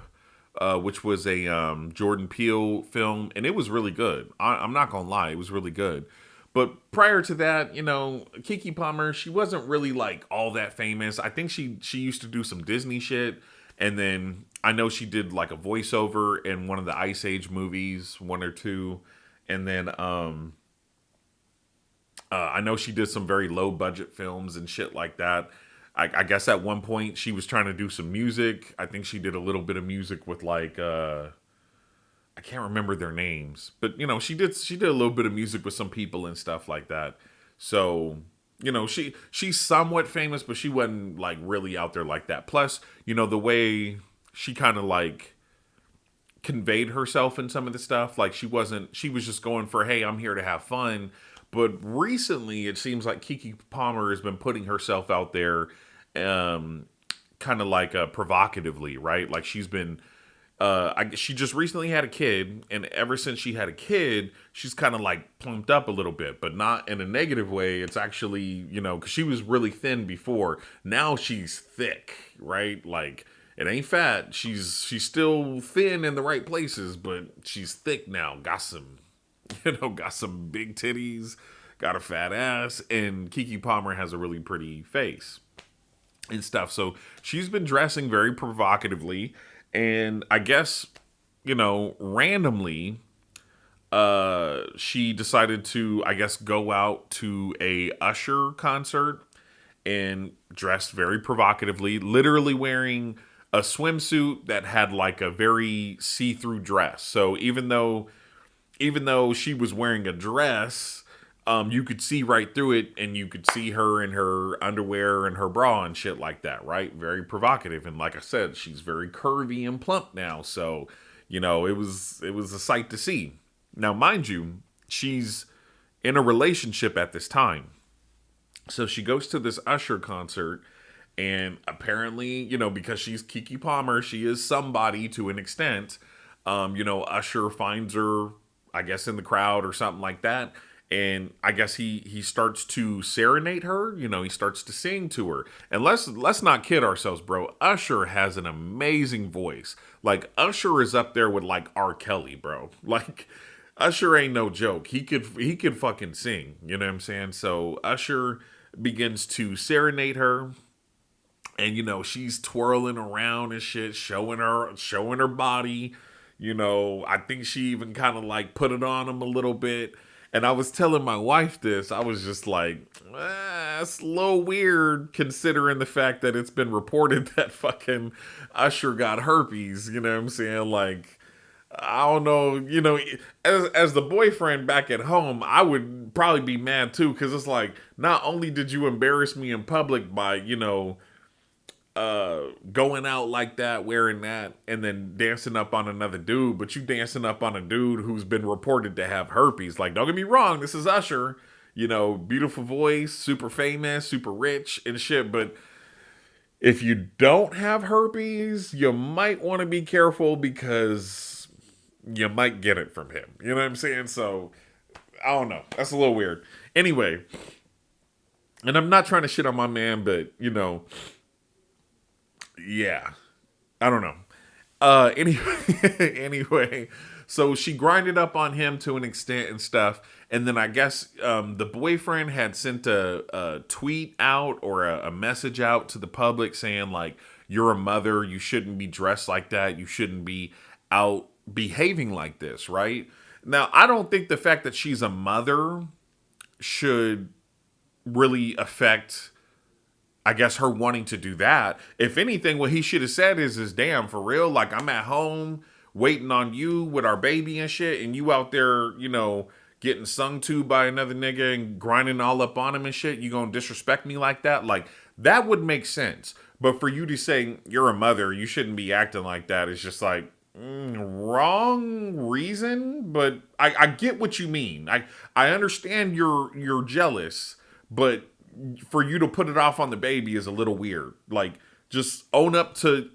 which was a Jordan Peele film, and it was really good. I'm not going to lie, it was really good. But prior to that, Keke Palmer, she wasn't really like all that famous. I think she used to do some Disney shit, and then I know she did like a voiceover in one of the Ice Age movies, one or two, and then I know she did some very low budget films and shit like that. I guess at one point she was trying to do some music. I think she did a little bit of music with like I can't remember their names, but she did a little bit of music with some people and stuff like that. So she's somewhat famous, but she wasn't like really out there like that. Plus, the way she kind of like conveyed herself in some of the stuff, like she was just going for, hey, I'm here to have fun. But recently, it seems like Keke Palmer has been putting herself out there kind of like provocatively, right? Like she's been, she just recently had a kid, and ever since she had a kid, she's kind of like plumped up a little bit, but not in a negative way. It's actually, because she was really thin before. Now she's thick, right? Like it ain't fat. She's still thin in the right places, but she's thick now. Got some big titties, got a fat ass, and Keke Palmer has a really pretty face and stuff. So she's been dressing very provocatively, and I guess, randomly, she decided to, I guess, go out to a Usher concert and dressed very provocatively, literally wearing a swimsuit that had like a very see-through dress. So even though she was wearing a dress, you could see right through it, and you could see her in her underwear and her bra and shit like that, right? Very provocative. And like I said, she's very curvy and plump now. So, it was a sight to see. Now, mind you, she's in a relationship at this time. So she goes to this Usher concert, and apparently, because she's Keke Palmer, she is somebody to an extent. Usher finds her, I guess, in the crowd or something like that. and I guess he starts to serenade her. He starts to sing to her. And let's not kid ourselves, bro. Usher has an amazing voice. Like Usher is up there with like R. Kelly, bro. Like Usher ain't no joke. He could fucking sing. You know what I'm saying? So Usher begins to serenade her, and she's twirling around and shit, showing her body. I think she even kind of like put it on him a little bit. And I was telling my wife this. I was just like, it's a little weird considering the fact that it's been reported that fucking Usher got herpes. You know what I'm saying? Like, I don't know. As the boyfriend back at home, I would probably be mad too, because it's like, not only did you embarrass me in public by, going out like that, wearing that, and then dancing up on another dude, but you dancing up on a dude who's been reported to have herpes. Like, don't get me wrong, this is Usher, beautiful voice, super famous, super rich and shit, but if you don't have herpes, you might want to be careful, because you might get it from him. You know what I'm saying? So, I don't know. That's a little weird. Anyway, and I'm not trying to shit on my man, but, yeah, I don't know. Anyway, anyway, so she grinded up on him to an extent and stuff, and then I guess the boyfriend had sent a tweet out, or a message out to the public saying like, "You're a mother. You shouldn't be dressed like that. You shouldn't be out behaving like this." Right now, I don't think the fact that she's a mother should really affect, I guess, her wanting to do that. If anything, what he should have said is damn, for real, like, I'm at home waiting on you with our baby and shit, and you out there, getting sung to by another nigga and grinding all up on him and shit. You gonna disrespect me like that? Like, that would make sense. But for you to say you're a mother, you shouldn't be acting like that, it's just like, wrong reason. But I get what you mean. I understand you're jealous, but for you to put it off on the baby is a little weird. Like, just own up to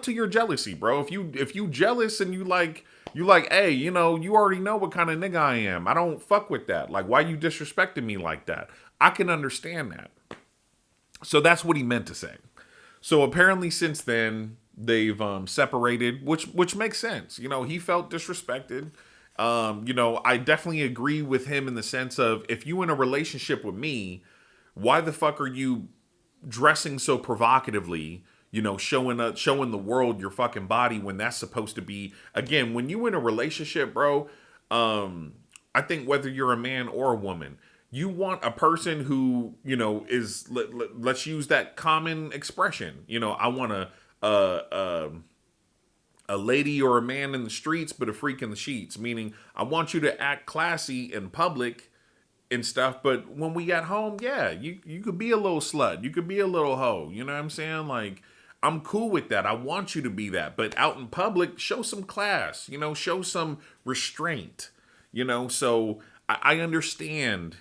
your jealousy, bro. If you jealous and you like, hey, you already know what kind of nigga I am. I don't fuck with that. Like, why you disrespecting me like that? I can understand that. So that's what he meant to say. So apparently since then they've separated, which makes sense. He felt disrespected. I definitely agree with him in the sense of, if you in a relationship with me, why the fuck are you dressing so provocatively, showing the world your fucking body, when that's supposed to be, again, when you in a relationship, bro, I think whether you're a man or a woman, you want a person who, is, let's use that common expression. I want a lady or a man in the streets, but a freak in the sheets, meaning I want you to act classy in public and stuff, but when we at home, yeah, you could be a little slut, you could be a little hoe, you know what I'm saying? Like, I'm cool with that. I want you to be that, but out in public, show some class, show some restraint, so I understand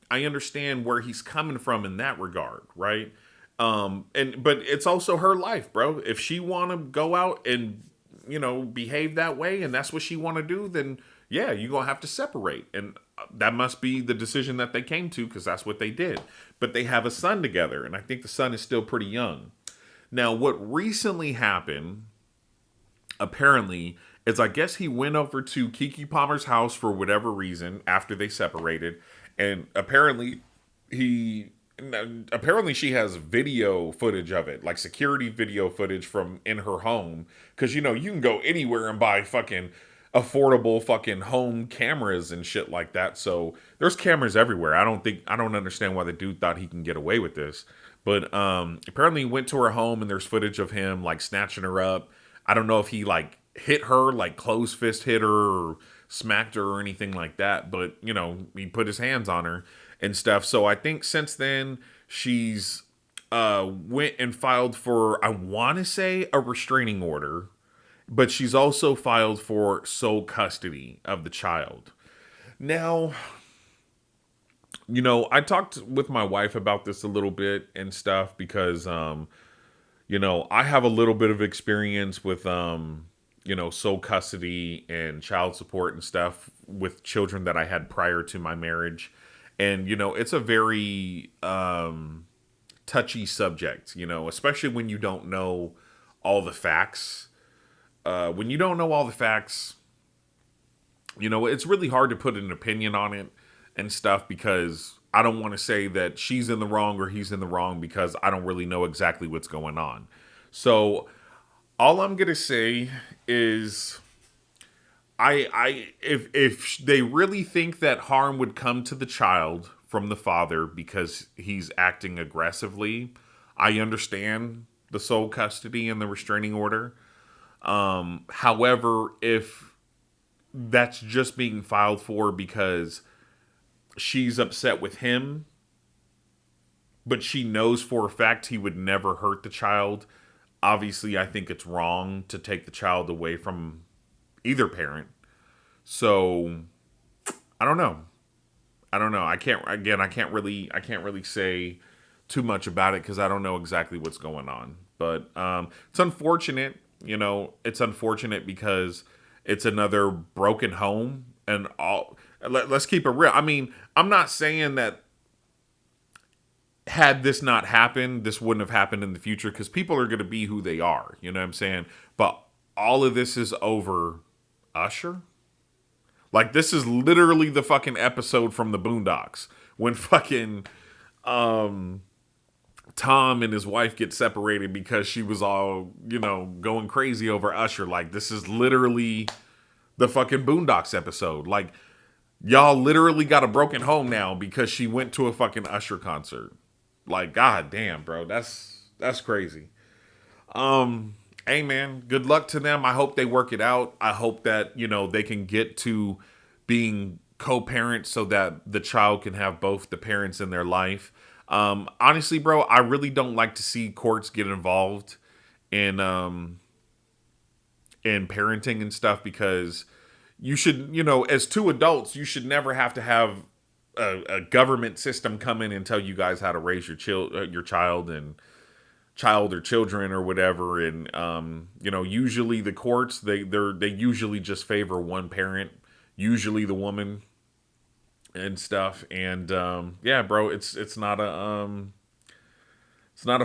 where he's coming from in that regard, right? But it's also her life, bro. If she want to go out and behave that way, and that's what she want to do, then yeah, you're gonna have to separate. And that must be the decision that they came to, because that's what they did. But they have a son together, and I think the son is still pretty young. Now, what recently happened, apparently, is I guess he went over to Keke Palmer's house for whatever reason after they separated, and apparently she has video footage of it, like security video footage from in her home, because you can go anywhere and buy fucking affordable fucking home cameras and shit like that. So there's cameras everywhere. I don't understand why the dude thought he can get away with this. But apparently he went to her home, and there's footage of him like snatching her up. I don't know if he like hit her, like closed fist hit her or smacked her or anything like that, but he put his hands on her and stuff. So I think since then she's went and filed for, I want to say, a restraining order, but she's also filed for sole custody of the child. Now, I talked with my wife about this a little bit and stuff, because I have a little bit of experience with sole custody and child support and stuff with children that I had prior to my marriage. And, it's a very touchy subject, especially when you don't know all the facts. When you don't know all the facts, it's really hard to put an opinion on it and stuff because I don't want to say that she's in the wrong or he's in the wrong because I don't really know exactly what's going on. So all I'm gonna say is if they really think that harm would come to the child from the father because he's acting aggressively, I understand the sole custody and the restraining order. However, if that's just being filed for because she's upset with him, but she knows for a fact he would never hurt the child, obviously I think it's wrong to take the child away from either parent. So I don't know. I don't know. I can't really say too much about it because I don't know exactly what's going on. But it's unfortunate. It's unfortunate because it's another broken home and all. Let's keep it real. I mean, I'm not saying that had this not happened, this wouldn't have happened in the future because people are going to be who they are. You know what I'm saying? But all of this is over Usher. Like, this is literally the fucking episode from the Boondocks when fucking Tom and his wife get separated because she was all, going crazy over Usher. Like, this is literally the fucking Boondocks episode. Like, y'all literally got a broken home now because she went to a fucking Usher concert. Like, god damn, bro. That's crazy. Hey man, good luck to them. I hope they work it out. I hope that, they can get to being co-parents so that the child can have both the parents in their life. Honestly, bro, I really don't like to see courts get involved in parenting and stuff because you should, as two adults, you should never have to have a government system come in and tell you guys how to raise your child and child or children or whatever. And usually the courts they usually just favor one parent, usually the woman and stuff. And yeah, bro, it's not a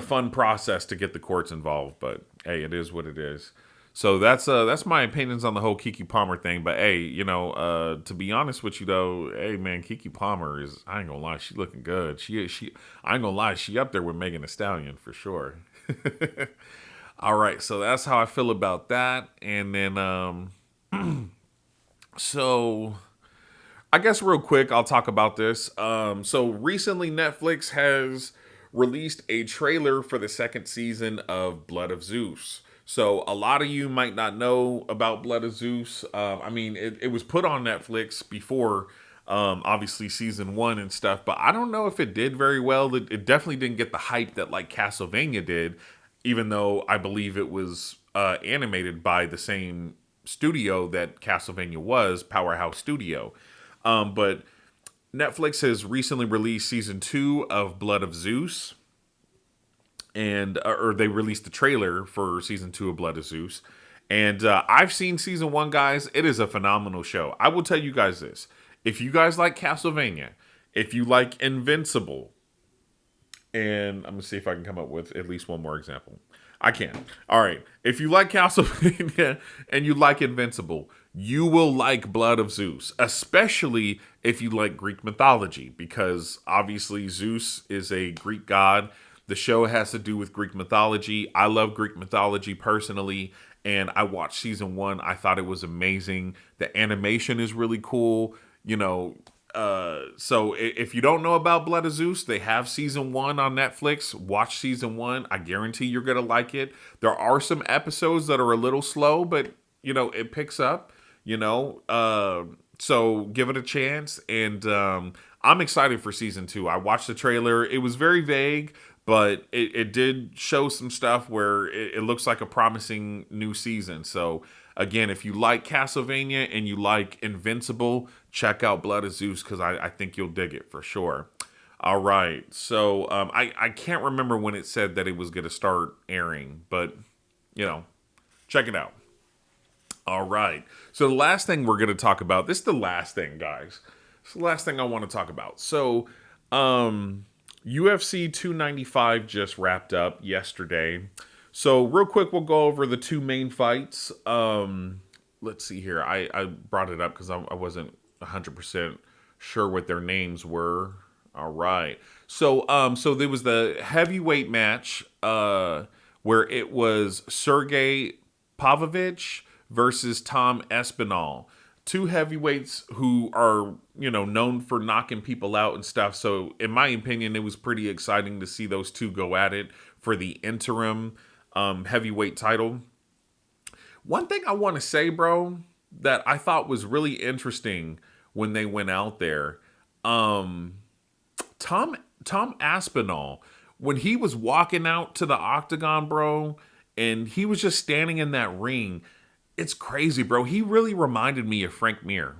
fun process to get the courts involved, but hey, it is what it is. So that's my opinions on the whole Keke Palmer thing. But hey, to be honest with you though, hey man, Keke Palmer is, I ain't gonna lie, she looking good. She I ain't gonna lie, she up there with Megan Thee Stallion for sure. All right, so that's how I feel about that. And then so I guess real quick I'll talk about this. So recently Netflix has released a trailer for the second season of Blood of Zeus. So a lot of you might not know about Blood of Zeus. I mean, it was put on Netflix before, obviously season one and stuff, but I don't know if it did very well. It definitely didn't get the hype that like Castlevania did, even though I believe it was animated by the same studio that Castlevania was, Powerhouse Studio. But Netflix has recently released season 2 of Blood of Zeus, and or they released the trailer for season 2 of Blood of Zeus. And I've seen season 1, guys. It is a phenomenal show. I will tell you guys this. If you guys like Castlevania, if you like Invincible, and I'm going to see if I can come up with at least one more example. I can. All right. If you like Castlevania and you like Invincible, you will like Blood of Zeus, especially if you like Greek mythology, because obviously Zeus is a Greek god. The show has to do with Greek mythology. I love Greek mythology personally, and I watched season 1. I thought it was amazing. The animation is really cool. So if you don't know about Blood of Zeus, they have season 1 on Netflix. Watch season 1. I guarantee you're going to like it. There are some episodes that are a little slow, but, it picks up, so give it a chance. And I'm excited for season 2. I watched the trailer. It was very vague, but it did show some stuff where it looks like a promising new season. So again, if you like Castlevania and you like Invincible, check out Blood of Zeus because I think you'll dig it for sure. All right. So I can't remember when it said that it was going to start airing, but, check it out. All right. So the last thing we're going to talk about, this is the last thing, guys. It's the last thing I want to talk about. So, UFC 295 just wrapped up yesterday. So real quick, we'll go over the two main fights. Let's see here. I brought it up because I wasn't 100% sure what their names were. All right. So there was the heavyweight match where it was Sergey Pavlovich versus Tom Espinal. Two heavyweights who are, known for knocking people out and stuff. So, in my opinion, it was pretty exciting to see those two go at it for the interim heavyweight title. One thing I want to say, bro, that I thought was really interesting when they went out there, Tom Aspinall, when he was walking out to the octagon, bro, and he was just standing in that ring, it's crazy, bro. He really reminded me of Frank Mir.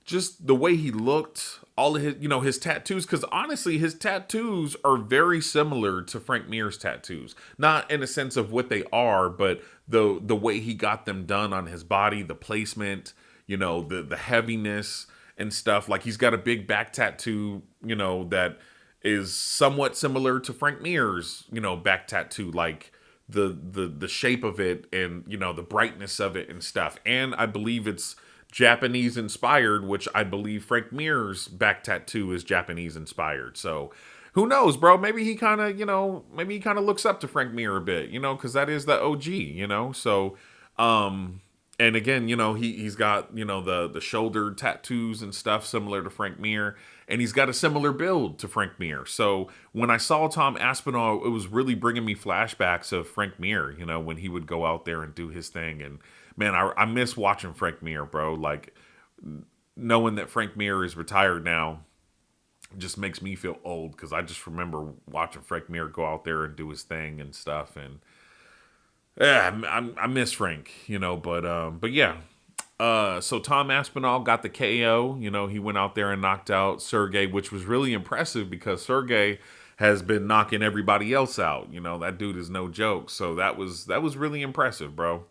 Just the way he looked, all of his, his tattoos. Because honestly, his tattoos are very similar to Frank Mir's tattoos. Not in a sense of what they are, but the way he got them done on his body, the placement, the heaviness and stuff. Like he's got a big back tattoo, that is somewhat similar to Frank Mir's, back tattoo, like the shape of it and the brightness of it and stuff. And I believe it's Japanese inspired, which I believe Frank Mir's back tattoo is Japanese inspired. So who knows, bro? Maybe he kind of looks up to Frank Mir a bit, because that is the OG, So and again, he's got, the shoulder tattoos and stuff similar to Frank Mir, and he's got a similar build to Frank Mir. So when I saw Tom Aspinall, it was really bringing me flashbacks of Frank Mir, when he would go out there and do his thing. And man, I miss watching Frank Mir, bro. Like knowing that Frank Mir is retired now just makes me feel old because I just remember watching Frank Mir go out there and do his thing and stuff. And yeah, I miss Frank, but yeah. So Tom Aspinall got the KO. He went out there and knocked out Sergey, which was really impressive because Sergey has been knocking everybody else out. That dude is no joke. So that was really impressive, bro.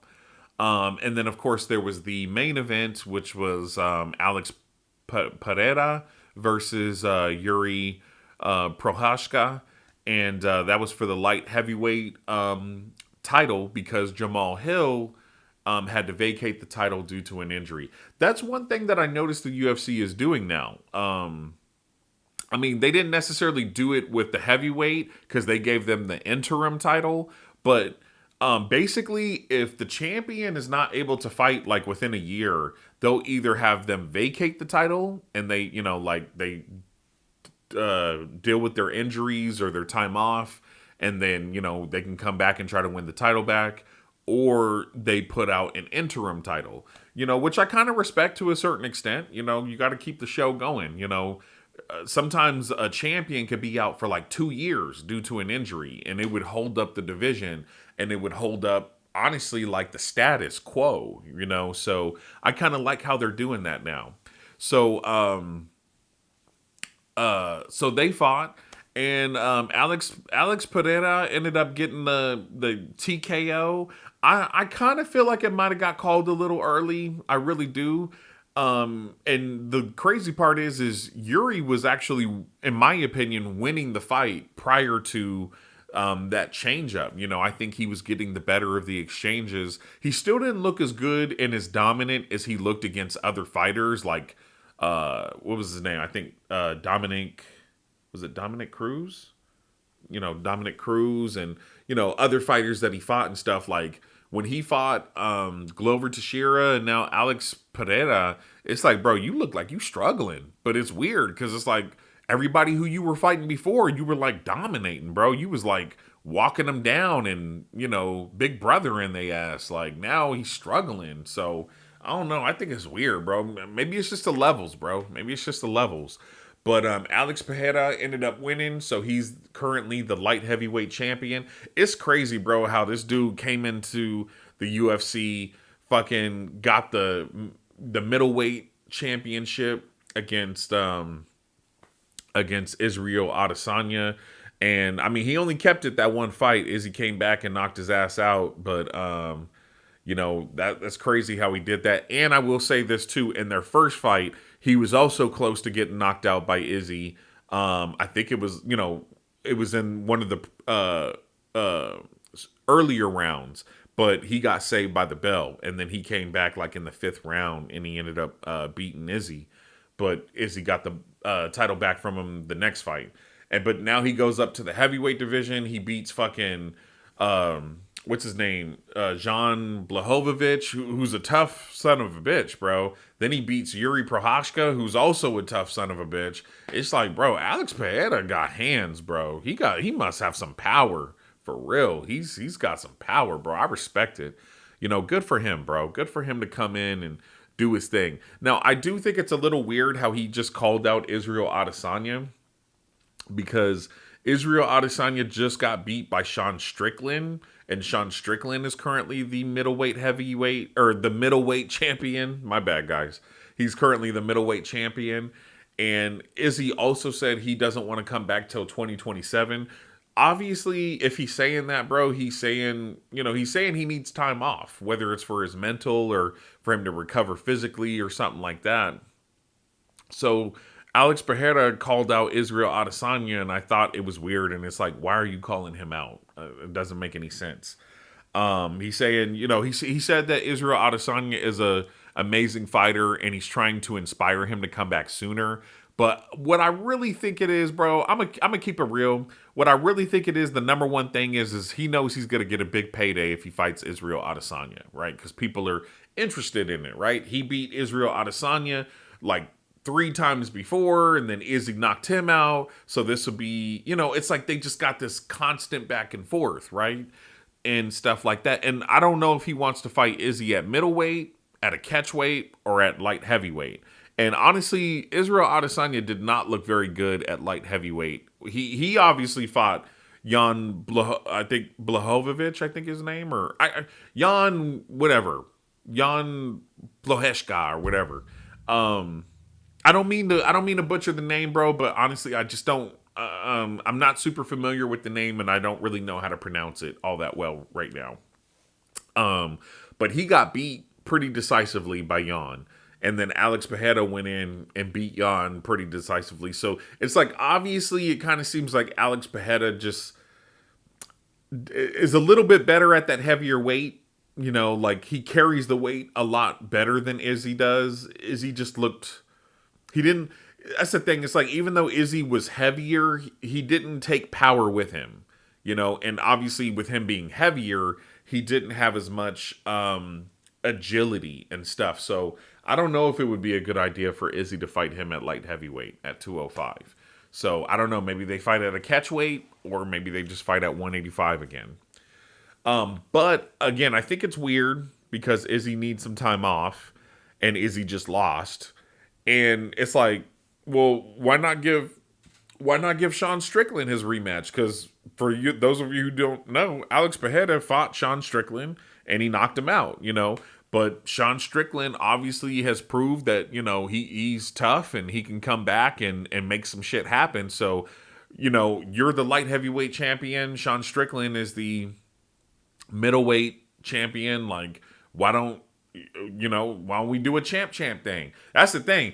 And then of course there was the main event, which was Alex Pereira versus Yuri Prohashka, and that was for the light heavyweight title because Jamal Hill had to vacate the title due to an injury. That's one thing that I noticed the UFC is doing now. I mean, they didn't necessarily do it with the heavyweight because they gave them the interim title, but basically, if the champion is not able to fight like within a year, they'll either have them vacate the title and they, they deal with their injuries or their time off, and then, they can come back and try to win the title back, or they put out an interim title, which I kind of respect to a certain extent. You got to keep the show going, sometimes a champion could be out for like 2 years due to an injury, and it would hold up the division, and it would hold up, honestly, like the status quo, so I kind of like how they're doing that now. So so they fought, and Alex Pereira ended up getting the TKO. I kind of feel like it might have got called a little early. I really do. And the crazy part is Yuri was actually, in my opinion, winning the fight prior to that change up. I think he was getting the better of the exchanges. He still didn't look as good and as dominant as he looked against other fighters. Like, what was his name? I think was it Dominic Cruz? Dominic Cruz and, other fighters that he fought and stuff. Like when he fought Glover Teixeira and now Alex Pereira, it's like, bro, you look like you struggling. But it's weird because it's like everybody who you were fighting before, you were like dominating, bro. You was like walking them down and, big brother in they ass. Like now he's struggling. So I don't know. I think it's weird, bro. Maybe it's just the levels, bro. Maybe it's just the levels. But Alex Pereira ended up winning, so he's currently the light heavyweight champion. It's crazy, bro, how this dude came into the UFC, fucking got the middleweight championship against Israel Adesanya. And I mean, he only kept it that one fight. Izzy came back and knocked his ass out, but That's crazy how he did that. And I will say this too: in their first fight, he was also close to getting knocked out by Izzy. I think it was in one of the earlier rounds, but he got saved by the bell, and then he came back like in the fifth round, and he ended up beating Izzy. But Izzy got the title back from him the next fight, but now he goes up to the heavyweight division. He beats fucking what's his name, Jan Blachowicz, who's a tough son of a bitch, bro. Then he beats Yuri Prohashka, who's also a tough son of a bitch. It's like, bro, Alex Pereira got hands, bro. He must have some power. For real, he's got some power, bro. I respect it. Good for him, bro. Good for him to come in and do his thing. Now, I do think it's a little weird how he just called out Israel Adesanya, because Israel Adesanya just got beat by Sean Strickland, and Sean Strickland is currently the middleweight champion. My bad, guys. He's currently the middleweight champion, and Izzy also said he doesn't want to come back till 2027. Obviously, if he's saying that, bro, he's saying he needs time off, whether it's for his mental or for him to recover physically or something like that. So Alex Pereira called out Israel Adesanya, and I thought it was weird. And it's like, why are you calling him out? It doesn't make any sense. He's saying, he said that Israel Adesanya is a amazing fighter, and he's trying to inspire him to come back sooner. But what I really think it is, bro, I'm gonna keep it real. What I really think it is, the number one thing is he knows he's gonna get a big payday if he fights Israel Adesanya, right? Because people are interested in it, right? He beat Israel Adesanya like 3 times before, and then Izzy knocked him out. So this will be, it's like they just got this constant back and forth, right? And stuff like that. And I don't know if he wants to fight Izzy at middleweight, at a catchweight, or at light heavyweight. And honestly, Israel Adesanya did not look very good at light heavyweight. He obviously fought Blachowicz, I think his name, or Jan Blachowicz or whatever. I don't mean to butcher the name, bro, but honestly, I just don't. I'm not super familiar with the name, and I don't really know how to pronounce it all that well right now. But he got beat pretty decisively by Jan. And then Alex Pereira went in and beat Jan pretty decisively. So it's like, obviously, it kind of seems like Alex Pereira just is a little bit better at that heavier weight. Like he carries the weight a lot better than Izzy does. Izzy just looked, he didn't, that's the thing. It's like, even though Izzy was heavier, he didn't take power with him, and obviously with him being heavier, he didn't have as much agility and stuff. So I don't know if it would be a good idea for Izzy to fight him at light heavyweight at 205. So I don't know. Maybe they fight at a catchweight, or maybe they just fight at 185 again. But again, I think it's weird because Izzy needs some time off, and Izzy just lost. And it's like, well, why not give Sean Strickland his rematch? Because for you, those of you who don't know, Alex Pereira fought Sean Strickland and he knocked him out, But Sean Strickland obviously has proved that, he's tough and he can come back and make some shit happen. So, you're the light heavyweight champion. Sean Strickland is the middleweight champion. Like, why don't we do a champ thing? That's the thing.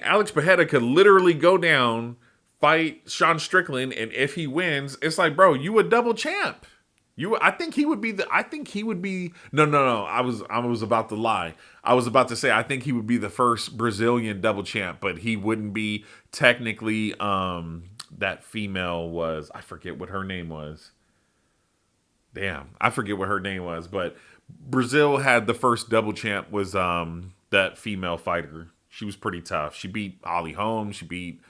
Alex Pereira could literally go down, fight Sean Strickland, and if he wins, it's like, bro, you a double champ. I think he would be no. I was about to lie. I was about to say I think he would be the first Brazilian double champ, but he wouldn't be technically. That female was, I forget what her name was. Damn, I forget what her name was, but Brazil had the first double champ was that female fighter. She was pretty tough. She beat Holly Holm. She beat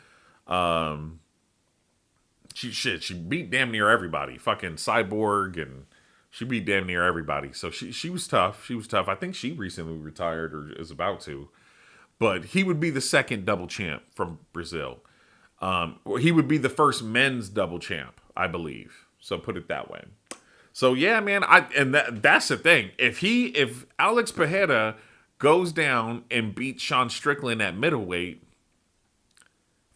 she beat damn near everybody. Fucking Cyborg, and she beat damn near everybody. So she was tough. She was tough. I think she recently retired or is about to. But he would be the second double champ from Brazil. He would be the first men's double champ, I believe. So put it that way. So yeah, man, that's the thing. If Alex Pereira goes down and beats Sean Strickland at middleweight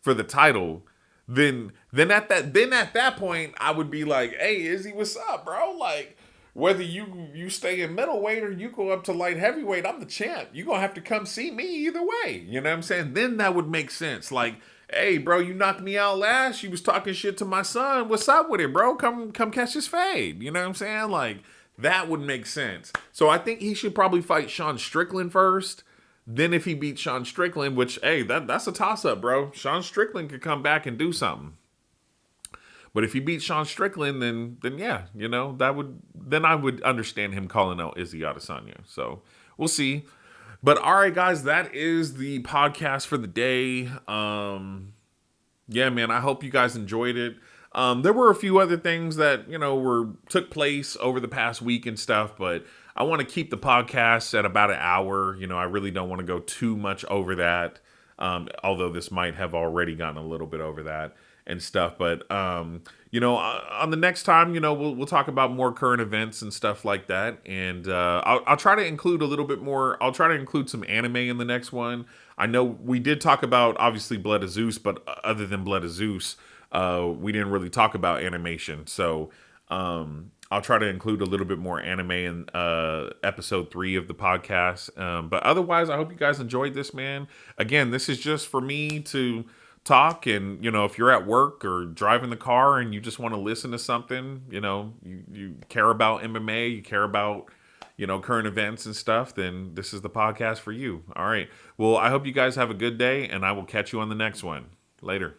for the title, then at that point I would be like, hey, Izzy, what's up, bro? Like, whether you stay in middleweight or you go up to light heavyweight, I'm the champ. You're gonna have to come see me either way. You know what I'm saying? Then that would make sense. Like, hey, bro, you knocked me out last. You was talking shit to my son. What's up with it, bro? Come catch his fade. You know what I'm saying? Like, that would make sense. So I think he should probably fight Sean Strickland first. Then if he beats Sean Strickland, which, hey, that's a toss up, bro. Sean Strickland could come back and do something. But if he beats Sean Strickland, then yeah, then I would understand him calling out Izzy Adesanya. So we'll see. But all right, guys, that is the podcast for the day. Yeah, man, I hope you guys enjoyed it. There were a few other things that took place over the past week and stuff, but I want to keep the podcast at about an hour. I really don't want to go too much over that. Although this might have already gotten a little bit over that and stuff. But, on the next time, we'll talk about more current events and stuff like that. And I'll try to include a little bit more. I'll try to include some anime in the next one. I know we did talk about, obviously, Blood of Zeus, but other than Blood of Zeus, we didn't really talk about animation. So I'll try to include a little bit more anime in episode 3 of the podcast. But otherwise, I hope you guys enjoyed this, man. Again, this is just for me to talk. And, if you're at work or driving the car and you just want to listen to something, you care about MMA, you care about, current events and stuff, then this is the podcast for you. All right. Well, I hope you guys have a good day, and I will catch you on the next one. Later.